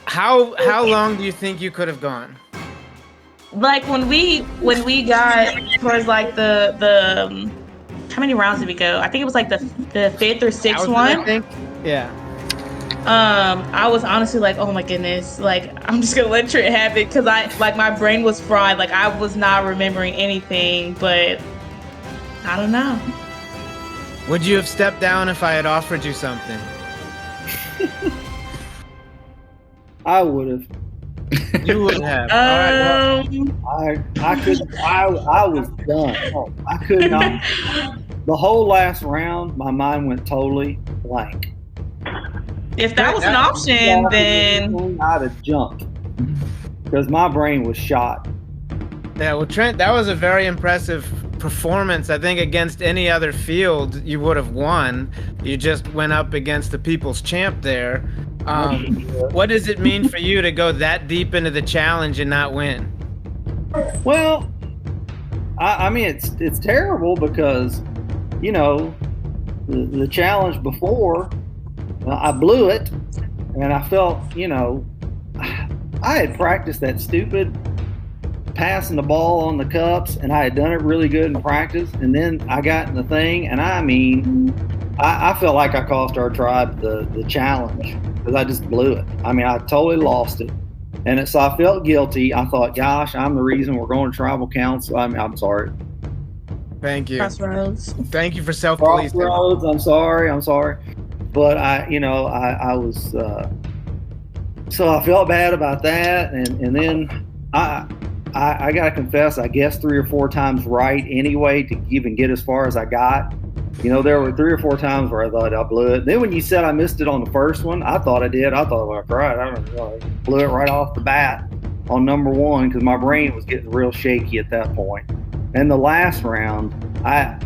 How long do you think you could have gone? When we got towards the how many rounds did we go? I think it was the fifth or sixth one. I think. Yeah. I was honestly oh my goodness, I'm just gonna let Trent have it because my brain was fried. I was not remembering anything, but I don't know. Would you have stepped down if I had offered you something? I would have. You would have. I was done. Oh, I could not. The whole last round, my mind went totally blank. If that was an option, then I'd have jumped because my brain was shot. Yeah, well, Trent, that was a very impressive performance. I think against any other field, you would have won. You just went up against the people's champ there. What does it mean for you to go that deep into the challenge and not win? Well, I mean, it's terrible because, you know, the challenge before, I blew it, and I felt, you know, I had practiced that stupid passing the ball on the cups, and I had done it really good in practice, and then I got in the thing, and I mean, I felt like I cost our tribe the challenge because I just blew it. I mean, I totally lost it. And so I felt guilty. I thought, gosh, I'm the reason we're going to tribal council. I'm sorry. Thank you. Crossroads. Thank you for self-policing. Crossroads, I'm sorry. But I was, so I felt bad about that. And then I got to confess, I guessed 3 or 4 times right anyway to even get as far as I got. You know, there were 3 or 4 times where I thought I blew it. Then when you said I missed it on the first one, I thought I did. I thought, well, right, I blew it right off the bat on number 1 because my brain was getting real shaky at that point. And the last round, I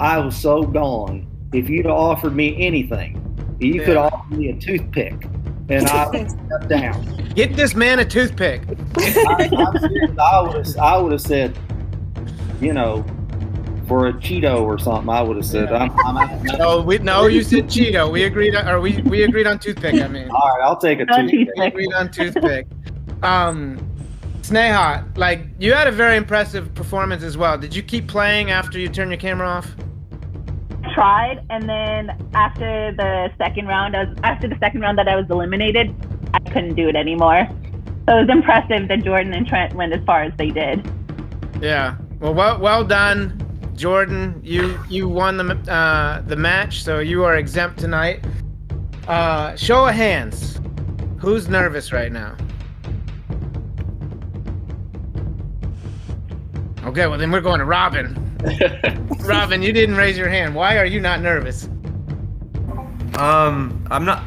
was so gone. If you'd offered me anything, you could offer me a toothpick, and I would step down. Get this man a toothpick. I'm serious. I would have said, you know, for a Cheeto or something, I would have said, I'm out. No, you said Cheeto. We agreed on toothpick. I mean, all right, I'll take a toothpick. We agreed on toothpick. Sneha, you had a very impressive performance as well. Did you keep playing after you turned your camera off? Tried, and then after the second round that I was eliminated, I couldn't do it anymore. So it was impressive that Jordan and Trent went as far as they did. Yeah. Well done, Jordan. You won the match, so you are exempt tonight. Show of hands. Who's nervous right now? Okay, well then we're going to Robin. Robin, you didn't raise your hand. Why are you not nervous? I'm not.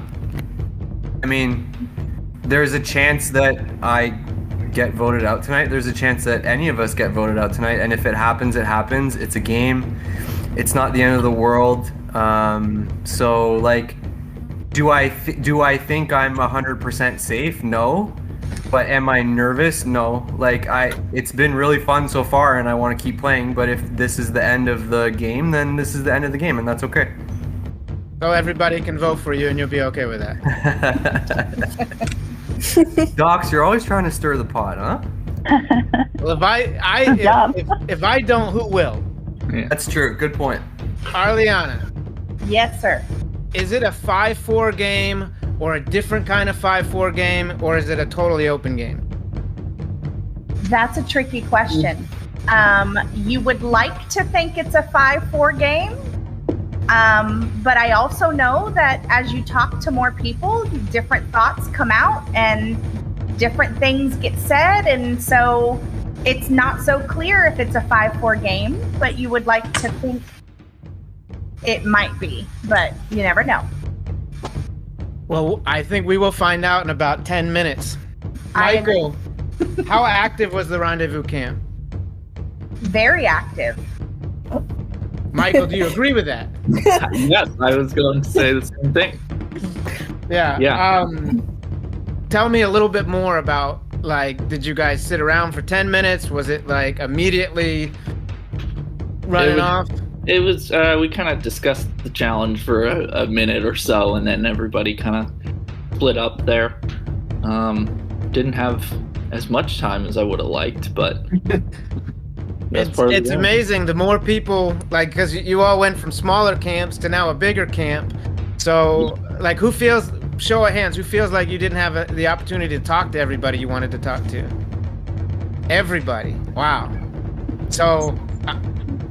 I mean, there's a chance that I get voted out tonight. There's a chance that any of us get voted out tonight. And if it happens, it happens. It's a game. It's not the end of the world. So like, do I think I'm 100% safe? No. But am I nervous? No. Like it's been really fun so far, and I want to keep playing. But if this is the end of the game, then this is the end of the game, and that's okay. So everybody can vote for you, and you'll be okay with that. Docs, you're always trying to stir the pot, huh? Well, if I don't, who will? Yeah. That's true. Good point. Arliana. Yes, sir. Is it a 5-4 game, or a different kind of 5-4 game, or is it a totally open game? That's a tricky question. You would like to think it's a 5-4 game, but I also know that as you talk to more people, different thoughts come out and different things get said, and so it's not so clear if it's a 5-4 game, but you would like to think it might be, but you never know. Well, I think we will find out in about 10 minutes. Michael, how active was the rendezvous camp? Very active. Michael, do you agree with that? Yes, I was going to say the same thing. Yeah. Tell me a little bit more about, like, did you guys sit around for 10 minutes? Was it, like, immediately running off? It was, we kind of discussed the challenge for a minute or so, and then everybody kind of split up there. Didn't have as much time as I would have liked, but it's amazing. The more people, like, because you all went from smaller camps to now a bigger camp. So, like, show of hands, who feels like you didn't have the opportunity to talk to everybody you wanted to talk to? Everybody. Wow. So,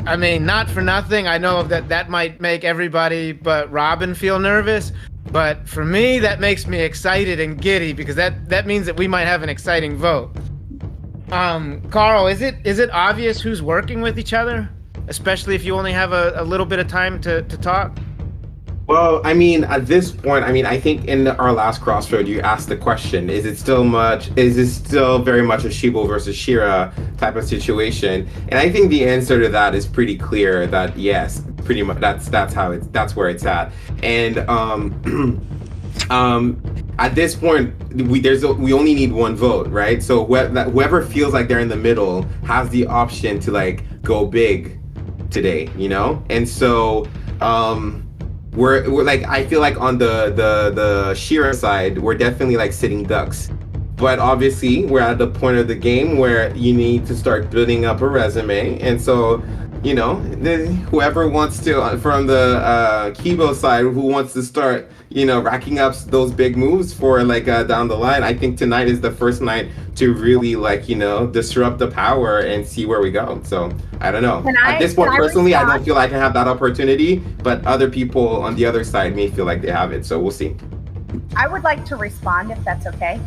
I mean, not for nothing. I know that might make everybody but Robin feel nervous. But for me, that makes me excited and giddy because that means that we might have an exciting vote. Carl, is it obvious who's working with each other? Especially if you only have a little bit of time to talk? Well, I mean, at this point, I think in our last crossroad, you asked the question, is it still very much a Shibo versus Shira type of situation? And I think the answer to that is pretty clear that yes, pretty much that's where it's at. And at this point, we only need one vote, right? So whoever feels like they're in the middle has the option to like go big today, you know? And so we're like, I feel like on the Shira side, we're definitely like sitting ducks. But obviously, we're at the point of the game where you need to start building up a resume. And so, you know, whoever wants to, from the Kibo side, who wants to start, you know, racking up those big moves for like down the line, I think tonight is the first night to really like, you know, disrupt the power and see where we go. So I don't know. At this point, personally, I don't feel like I have that opportunity, but other people on the other side may feel like they have it. So we'll see. I would like to respond if that's okay.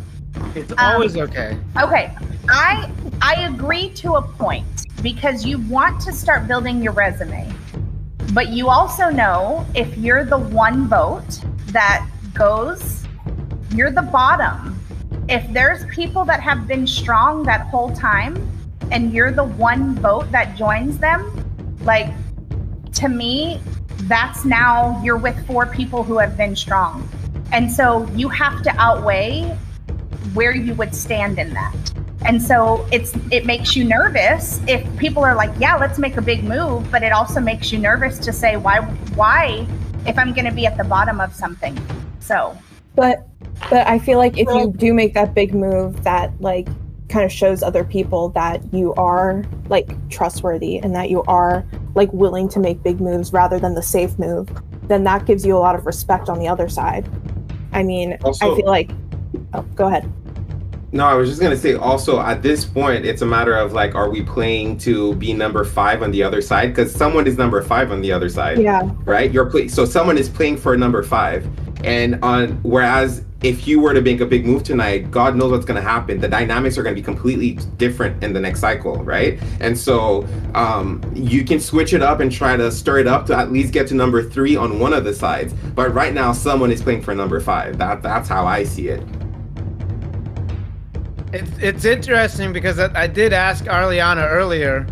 It's always okay. Okay. I agree to a point because you want to start building your resume, but you also know if you're the one vote that goes, you're the bottom. If there's people that have been strong that whole time and you're the one vote that joins them, like, to me, that's now you're with 4 people who have been strong. And so you have to outweigh where you would stand in that. And so it makes you nervous if people are like, yeah, let's make a big move, but it also makes you nervous to say, why if I'm going to be at the bottom of something. So, but I feel like if you do make that big move, that like kind of shows other people that you are like trustworthy and that you are like willing to make big moves rather than the safe move, then that gives you a lot of respect on the other side. I mean, also, I feel like, Oh, go ahead. No, I was just gonna say also at this point it's a matter of like, are we playing to be number 5 on the other side? Because someone is number 5 on the other side. Yeah. Right? So someone is playing for number 5. And whereas if you were to make a big move tonight, God knows what's gonna happen. The dynamics are gonna be completely different in the next cycle, right? And so you can switch it up and try to stir it up to at least get to number 3 on one of the sides. But right now someone is playing for number 5. That's how I see it. It's interesting because I did ask Arliana earlier,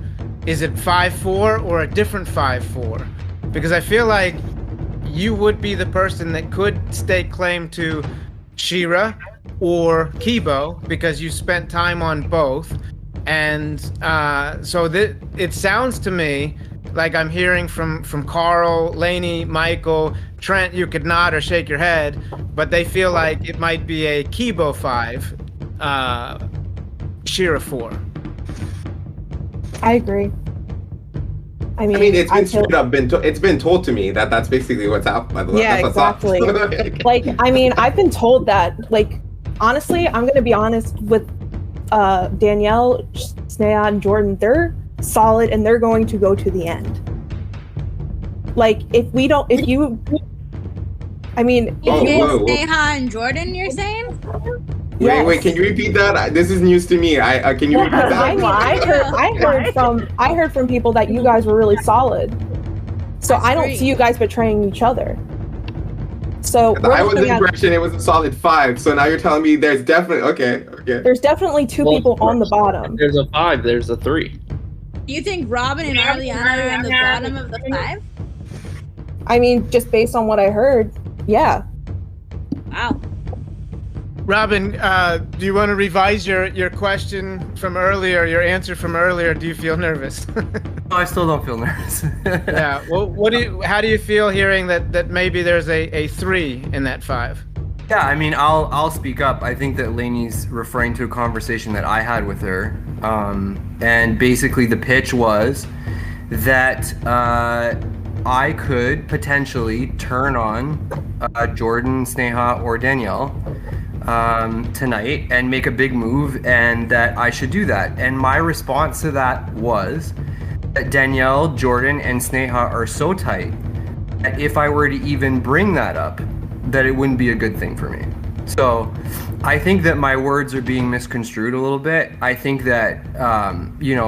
is it 5-4 or a different 5-4? Because I feel like you would be the person that could stake claim to Shira or Kibo because you spent time on both. And so it sounds to me like I'm hearing from Carl, Lainey, Michael, Trent, you could nod or shake your head, but they feel like it might be a Kibo 5. Shira 4. I agree. I mean, it's been straight up it's been told to me that that's basically what's happening. Yeah, exactly. Like, I mean, I've been told that. Like, honestly, I'm gonna be honest with Danielle, Sneha, and Jordan. They're solid, and they're going to go to the end. Like, if you. I mean, Sneha and Jordan, you're saying? Wait, can you repeat that? This is news to me. Can you repeat that? I heard from people that you guys were really solid. So I don't see you guys betraying each other. So I was in the impression it was a solid 5. So now you're telling me there's definitely okay. There's definitely 2 people on the bottom. There's a 5. There's a 3. You think Robin and Arliana are on the bottom of the 5? I mean, just based on what I heard, yeah. Wow. Robin, do you want to revise your question from earlier, your answer from earlier? Do you feel nervous? No, I still don't feel nervous. Yeah. Well, how do you feel hearing that maybe there's a 3 in that 5? Yeah, I mean, I'll speak up. I think that Lainey's referring to a conversation that I had with her, and basically the pitch was that I could potentially turn on Jordan, Sneha, or Danielle tonight and make a big move, and that I should do that. And my response to that was that Danielle, Jordan, and Sneha are so tight that if I were to even bring that up, that it wouldn't be a good thing for me. So I think that my words are being misconstrued a little bit. I think that,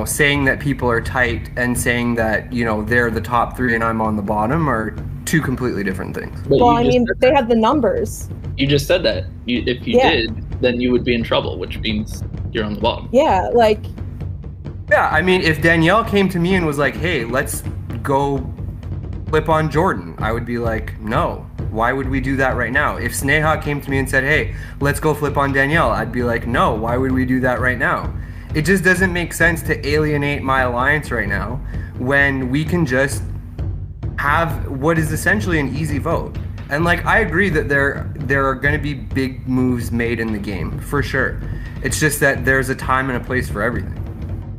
saying that people are tight and saying that, they're the top 3 and I'm on the bottom are 2 completely different things. Well, I mean, they have the numbers. You just said that. If you did, then you would be in trouble, which means you're on the bottom. Yeah, like... Yeah, I mean, if Danielle came to me and was like, hey, let's go flip on Jordan, I would be like, no. Why would we do that right now? If Sneha came to me and said, hey, let's go flip on Danielle, I'd be like, no, why would we do that right now? It just doesn't make sense to alienate my alliance right now when we can just have what is essentially an easy vote. And like, I agree that there are going to be big moves made in the game, for sure. It's just that there's a time and a place for everything.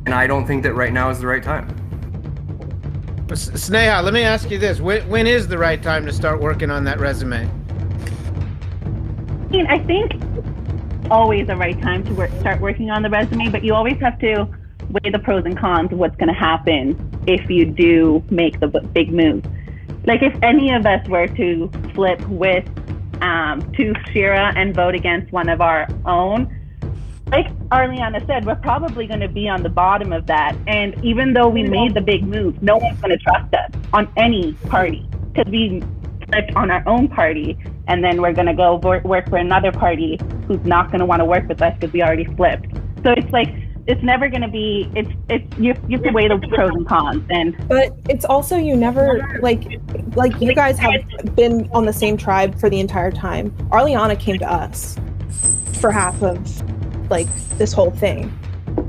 And I don't think that right now is the right time. Sneha, let me ask you this. When is the right time to start working on that resume? I think always the right time to start working on the resume, but you always have to weigh the pros and cons of what's going to happen if you do make the big move. Like if any of us were to flip with to Shira and vote against one of our own, like Arliana said, we're probably going to be on the bottom of that. And even though we made the big move, no one's going to trust us on any party because we flipped on our own party, and then we're going to go work for another party who's not going to want to work with us because we already flipped. So it's like, it's never going to be, you have to weigh the pros and cons. But it's also, you never, like you guys have been on the same tribe for the entire time. Arliana came to us for half of this whole thing.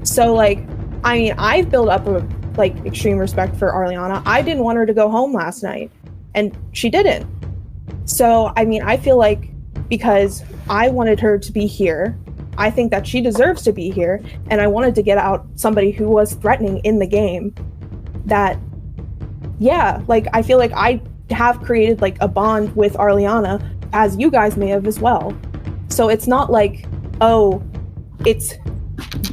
So I mean, I've built up a extreme respect for Arliana. I didn't want her to go home last night, and she didn't. So I mean, I feel like because I wanted her to be here, I think that she deserves to be here, and I wanted to get out somebody who was threatening in the game. That, yeah, I feel like I have created a bond with Arliana, as you guys may have as well. So it's not like oh, it's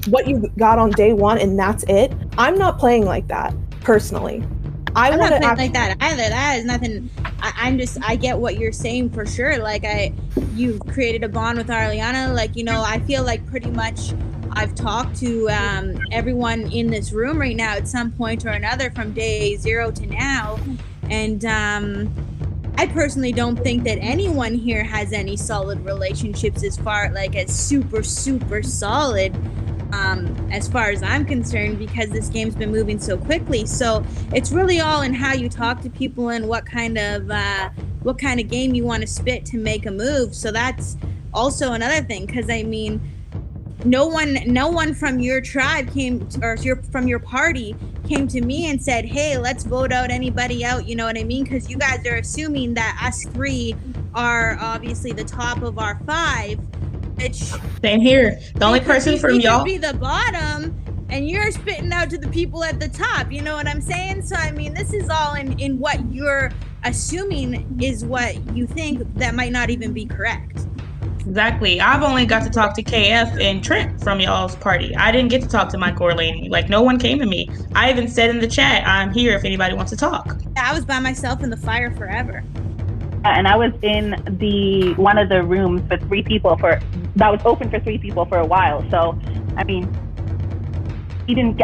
what you got on day one and that's it. I'm not playing like that personally. I'm not playing like that either. That is nothing. I get what you're saying for sure. Like you've created a bond with Ariana. Like, you know, I feel like pretty much I've talked to everyone in this room right now at some point or another from day 0 to now. And I personally don't think that anyone here has any solid relationships as super, super solid. As far as I'm concerned, because this game's been moving so quickly. So it's really all in how you talk to people and what kind of game you want to spit to make a move. So that's also another thing, because I mean, no one from your tribe from your party came to me and said, hey, let's vote out anybody out, you know what I mean? Because you guys are assuming that us 3 are obviously the top of our 5. Same here. The only person from y'all be the bottom, and you're spitting out to the people at the top. You know what I'm saying? So I mean, this is all in what you're assuming is what you think that might not even be correct. Exactly. I've only got to talk to KF and Trent from y'all's party. I didn't get to talk to Mike or Lainey. Like, no one came to me. I even said in the chat, I'm here if anybody wants to talk. I was by myself in the fire forever. And I was in one of the rooms for 3 people that was open for 3 people for a while. So, I mean,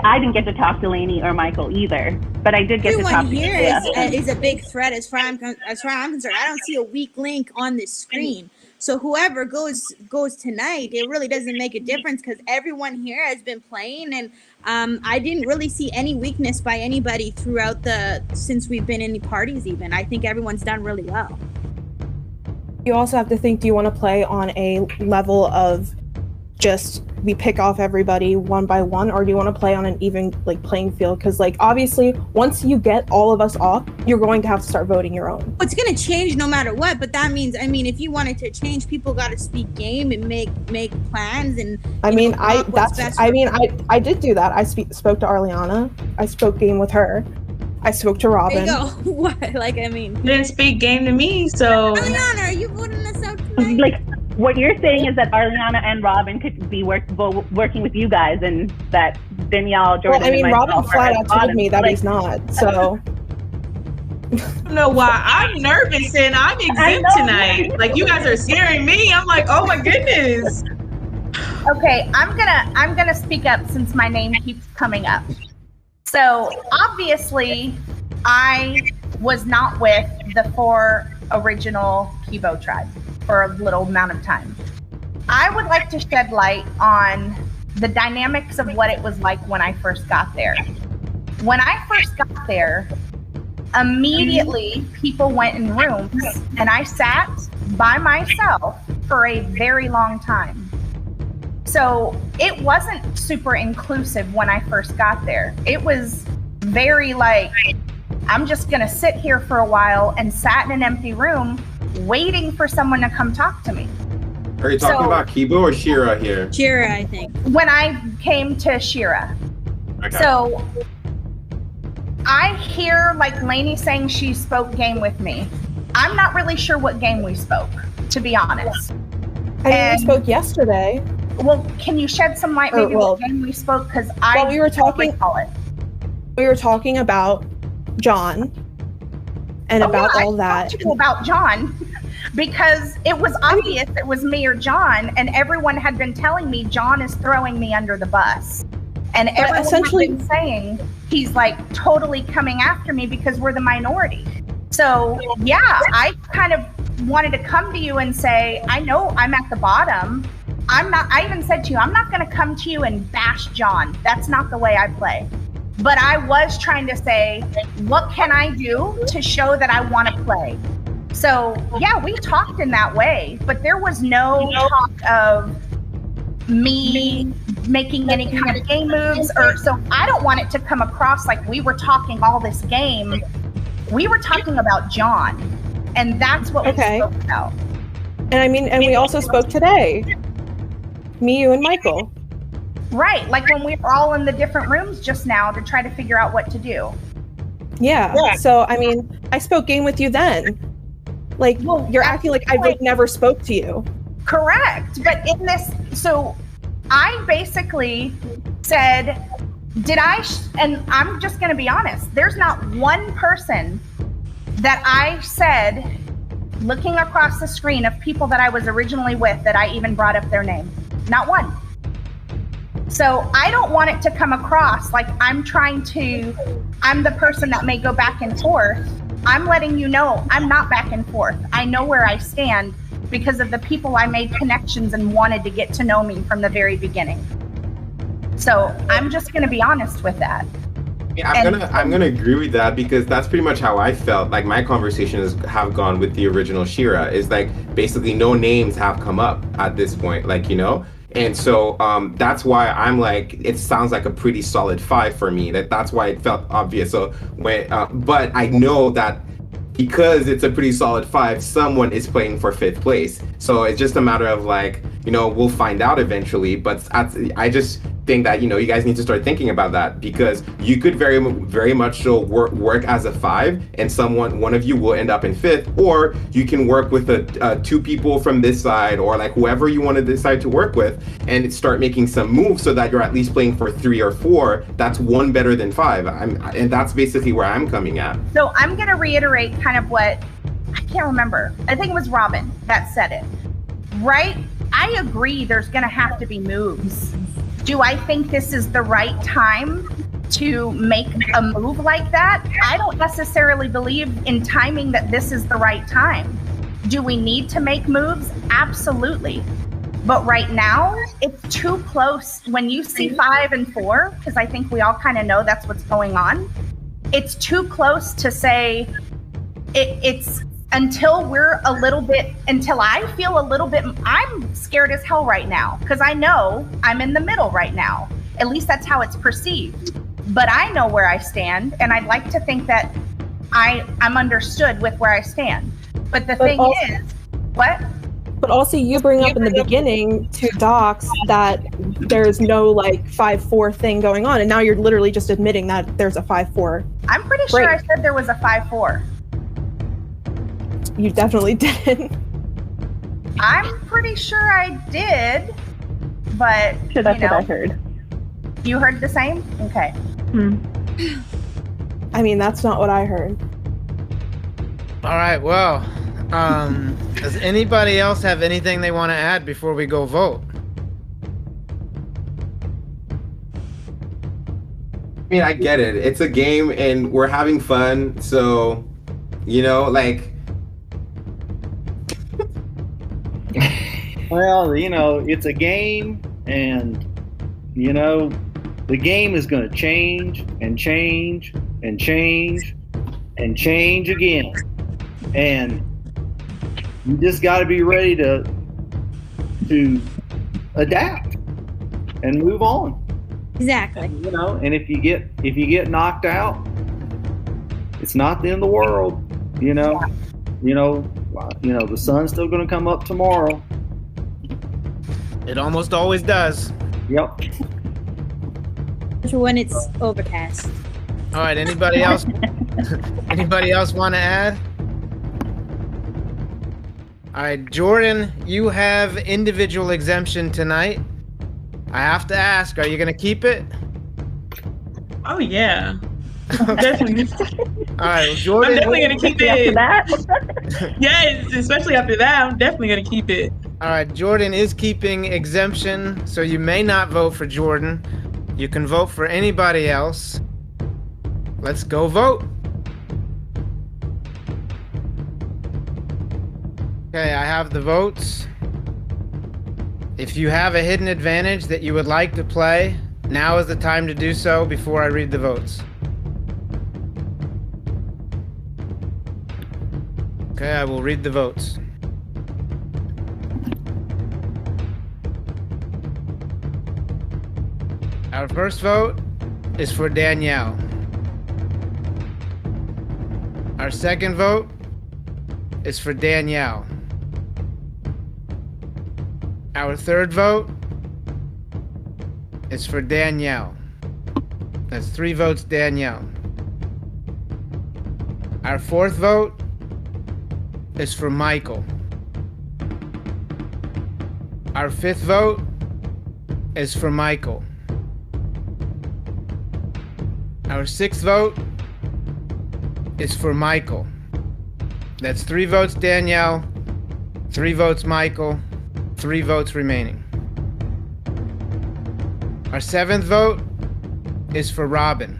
I didn't get to talk to Lainey or Michael either, but I did get to talk to Everyone here is a big threat as far as I'm concerned. I don't see a weak link on this screen. So whoever goes tonight, it really doesn't make a difference because everyone here has been playing, and I didn't really see any weakness by anybody throughout since we've been in the parties even. I think everyone's done really well. You also have to think, do you want to play on a level of just we pick off everybody one by one, or do you want to play on an even playing field? Because obviously once you get all of us off, you're going to have to start voting your own. It's going to change no matter what, but that means, I mean, if you wanted to change, people got to speak game and make plans. And I did do that. I spoke to Ariana. I spoke game with her. I spoke to Robin. There you go. What? I mean, you didn't speak game to me, so Ariana, are you voting us out tonight? What you're saying is that Ariana and Robin could be working with you guys, and that Danielle, Jordan, well, I mean, Robin flat out told me that he's not, so. I don't know why. I'm nervous and I'm exempt tonight. You guys are scaring me. I'm like, oh my goodness. Okay, I'm gonna speak up since my name keeps coming up. So obviously, I was not with the 4 original Kibo tribe for a little amount of time. I would like to shed light on the dynamics of what it was like when I first got there. When I first got there, immediately people went in rooms and I sat by myself for a very long time. So it wasn't super inclusive when I first got there. It was very I'm just gonna sit here for a while and sat in an empty room waiting for someone to come talk to me. Are you talking about Kibo or Shira here? Shira, I think. When I came to Shira. Okay. So I hear Lainey saying she spoke game with me. I'm not really sure what game we spoke, to be honest. We spoke yesterday. Well, can you shed some light maybe what game we spoke? Because we were talking about John and about all that. I talked to you about John because it was obvious it was me or John, and everyone had been telling me John is throwing me under the bus. And everyone essentially had been saying he's totally coming after me because we're the minority. So yeah, I kind of wanted to come to you and say, I know I'm at the bottom. I even said to you, I'm not going to come to you and bash John. That's not the way I play. But I was trying to say, what can I do to show that I want to play? So yeah, we talked in that way, but there was no talk of me making any kind of game moves, so I don't want it to come across like we were talking all this game. We were talking about John, and that's what we spoke about. And we also spoke today. Me, you, and Michael. Right, when we were all in the different rooms just now to try to figure out what to do. Yeah. So I spoke game with you then. You're acting like I never spoke to you. Correct. But in this, so I basically said, and I'm just going to be honest, there's not one person that I said, looking across the screen of people that I was originally with, that I even brought up their name. Not one. So I don't want it to come across like I'm the person that may go back and forth. I'm letting you know I'm not back and forth. I know where I stand because of the people I made connections and wanted to get to know me from the very beginning. So I'm just going to be honest with that. Yeah, I'm gonna agree with that, because that's pretty much how I felt. Like, my conversations have gone with the original Shira is like basically no names have come up at this point, like, you know. And so that's why I'm like, it sounds like a pretty solid 5 for me. That's why it felt obvious. So when, but I know that because it's a pretty solid 5, someone is playing for 5th place. So it's just a matter of like, you know, we'll find out eventually. But I just think that, you know, you guys need to start thinking about that, because you could very much so work as a 5 and one of you will end up in 5th, or you can work with 2 people from this side, or like whoever you want to decide to work with, and start making some moves so that you're at least playing for 3 or 4. That's 1 better than 5. And that's basically where I'm coming at. So I'm going to reiterate kind of what, I can't remember. I think it was Robin that said it, right? I agree there's going to have to be moves. Do I think this is the right time to make a move like that? I don't necessarily believe in timing that this is the right time. Do we need to make moves? Absolutely. But right now, it's too close. When you see 5 and 4, because I think we all kind of know that's what's going on, it's too close to say it's until I feel a little bit, I'm scared as hell right now, because I know I'm in the middle right now. At least that's how it's perceived. But I know where I stand, and I'd like to think that I'm understood with where I stand. But the thing is, what? But also you bring up in the beginning to Docs that there's no like 5-4 thing going on, and now you're literally just admitting that there's a 5-4. I'm pretty sure I said there was a 5-4. You definitely didn't. I'm pretty sure I did, but Sure, that's what I heard. You heard the same? Okay. I mean, that's not what I heard. All right, well, does anybody else have anything they want to add before we go vote? I mean, I get it. It's a game and we're having fun, so, you know, like... Well, you know, it's a game, and, you know, the game is going to change and change and change and change again. And you just got to be ready to adapt and move on. Exactly. You know, and if you get knocked out, it's not the end of the world. You know, the sun's still going to come up tomorrow. It almost always does. Yep. When it's overcast. All right, anybody else? Anybody else want to add? All right, Jordan, you have individual exemption tonight. I have to ask, are you going to keep it? Oh, yeah. Definitely. All right, well, Jordan. I'm definitely going to keep it. After that? Yes, especially after that, I'm definitely going to keep it. All right, Jordan is keeping exemption, so you may not vote for Jordan. You can vote for anybody else. Let's go vote. Okay, I have the votes. If you have a hidden advantage that you would like to play, now is the time to do so before I read the votes. Okay, I will read the votes. Our first vote is for Danielle. Our second vote is for Danielle. Our third vote is for Danielle. That's 3 votes, Danielle. Our fourth vote is for Michael. Our 5th vote is for Michael. Our 6th vote is for Michael. That's 3 votes Danielle, 3 votes Michael, 3 votes remaining. Our 7th vote is for Robin.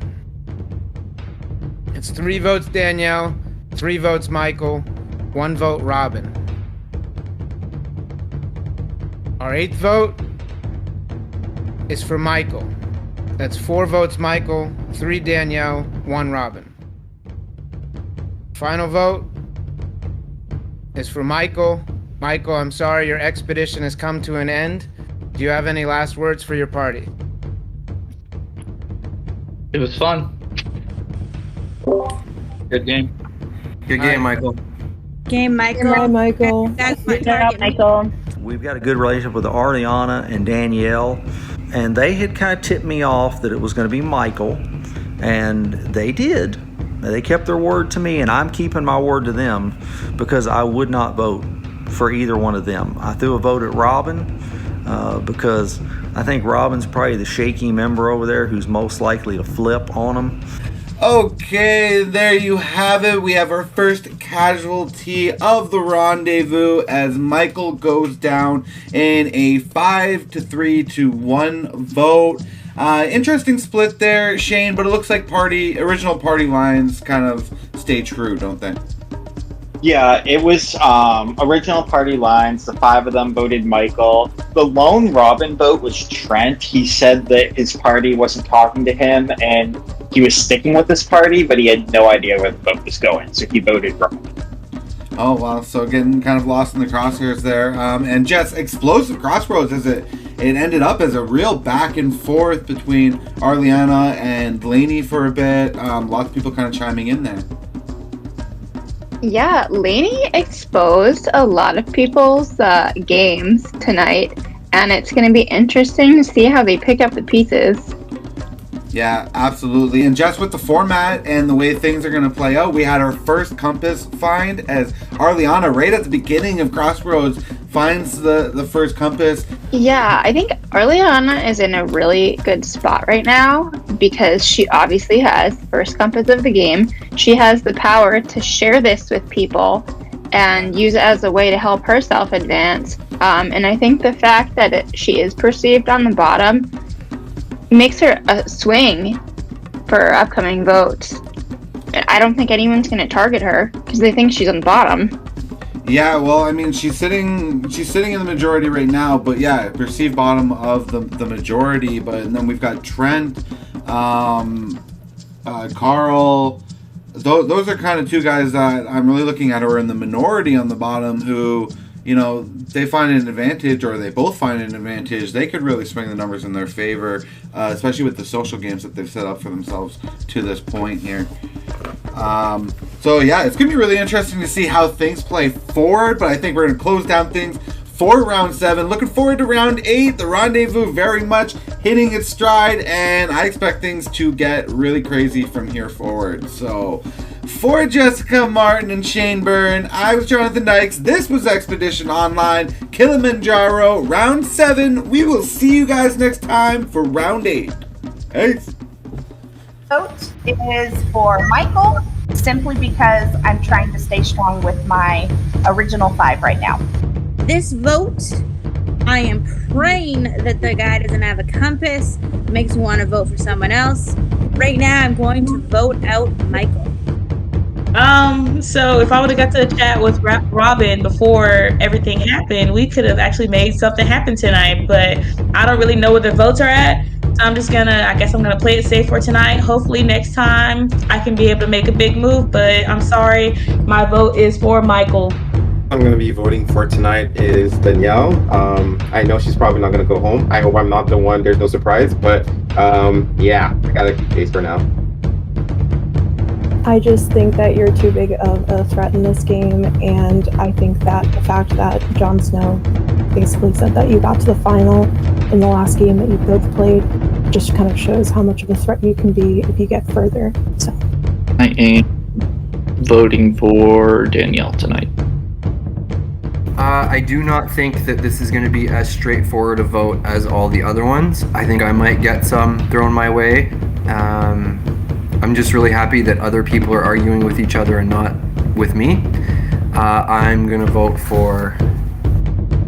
It's 3 votes Danielle, 3 votes Michael, 1 vote Robin. Our 8th vote is for Michael. That's 4 votes Michael, 3 Danielle, 1 Robin. Final vote is for Michael. Michael, I'm sorry, your expedition has come to an end. Do you have any last words for your party? It was fun. Good game. Good game, Michael. Game, Michael. Bye, Michael. That's my Good job, target. Michael. We've got a good relationship with Ariana and Danielle, and they had kind of tipped me off that it was going to be Michael, and they did. They kept their word to me, and I'm keeping my word to them because I would not vote for either one of them. I threw a vote at Robin because I think Robin's probably the shaky member over there who's most likely to flip on them. Okay, there you have it. We have our first casualty of the rendezvous as Michael goes down in a 5-3-1 vote. Interesting split there, Shane, but it looks like original party lines kind of stay true, don't they? Yeah, it was original party lines. The 5 of them voted Michael. The lone Robin vote was Trent. He said that his party wasn't talking to him and he was sticking with this party, but he had no idea where the vote was going, so he voted Robin. Oh, wow. So getting kind of lost in the crosshairs there. And just explosive crossroads as it ended up as a real back and forth between Arliana and Lainey for a bit. Lots of people kind of chiming in there. Yeah, Lainey exposed a lot of people's games tonight, and it's going to be interesting to see how they pick up the pieces. Yeah, absolutely. And just with the format and the way things are going to play out, we had our first compass find as Arliana, right at the beginning of Crossroads, finds the first compass. Yeah, I think Arliana is in a really good spot right now because she obviously has the first compass of the game. She has the power to share this with people and use it as a way to help herself advance. And I think the fact that she is perceived on the bottom makes her a swing for upcoming votes. I don't think anyone's going to target her because they think she's on the bottom. Yeah, well, I mean, she's sitting in the majority right now, but yeah, perceived bottom of the majority. But and then we've got Trent, Carl. Those are kind of 2 guys that I'm really looking at who are in the minority on the bottom who, you know, they find an advantage or they both find an advantage. They could really swing the numbers in their favor, especially with the social games that they've set up for themselves to this point here. So yeah, it's going to be really interesting to see how things play forward, but I think we're going to close down things for round 7. Looking forward to round 8. The rendezvous very much hitting its stride, and I expect things to get really crazy from here forward. So for Jessica Martin and Shane Byrne, I was Jonathan Dykes. This was Expedition Online Kilimanjaro round 7. We will see you guys next time for round 8. Peace. Vote is for Michael, simply because I'm trying to stay strong with my original 5 right now. This vote, I am praying that the guy doesn't have a compass, makes me want to vote for someone else. Right now, I'm going to vote out Michael. So if I would have got to chat with Robin before everything happened, we could have actually made something happen tonight, but I don't really know where the votes are at. So I'm gonna play it safe for tonight. Hopefully next time I can be able to make a big move, but I'm sorry, my vote is for Michael. I'm going to be voting for tonight is Danielle. I know she's probably not going to go home. I hope I'm not the one. There's no surprise, but yeah, I got to keep pace for now. I just think that you're too big of a threat in this game, and I think that the fact that Jon Snow basically said that you got to the final in the last game that you both played just kind of shows how much of a threat you can be if you get further. So I am voting for Danielle tonight. I do not think that this is going to be as straightforward a vote as all the other ones. I think I might get some thrown my way. I'm just really happy that other people are arguing with each other and not with me. I'm going to vote for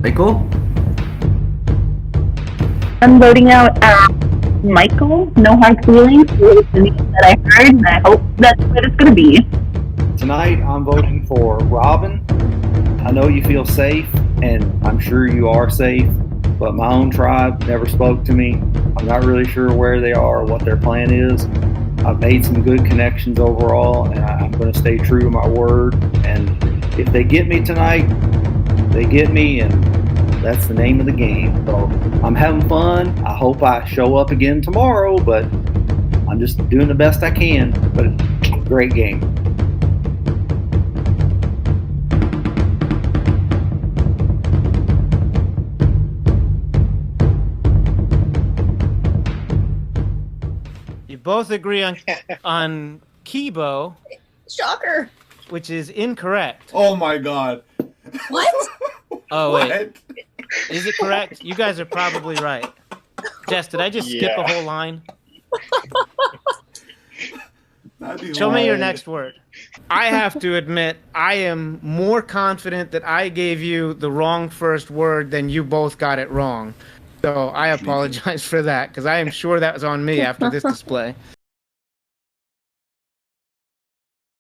Michael. I'm voting out Michael. No hard feelings. It was the news that I heard, and I hope that's what it's going to be. Tonight, I'm voting for Robin. I know you feel safe, and I'm sure you are safe, but my own tribe never spoke to me. I'm not really sure where they are or what their plan is. I've made some good connections overall, and I'm going to stay true to my word. And if they get me tonight, they get me, and that's the name of the game. So I'm having fun. I hope I show up again tomorrow, but I'm just doing the best I can. But great game. You both agree on Kibo. Shocker. Which is incorrect. Oh my god. What? Oh wait. Is it correct? You guys are probably right. Jess, did I just skip a whole line? Show me your next word. I have to admit, I am more confident that I gave you the wrong first word than you both got it wrong. So I apologize for that, because I am sure that was on me after this display.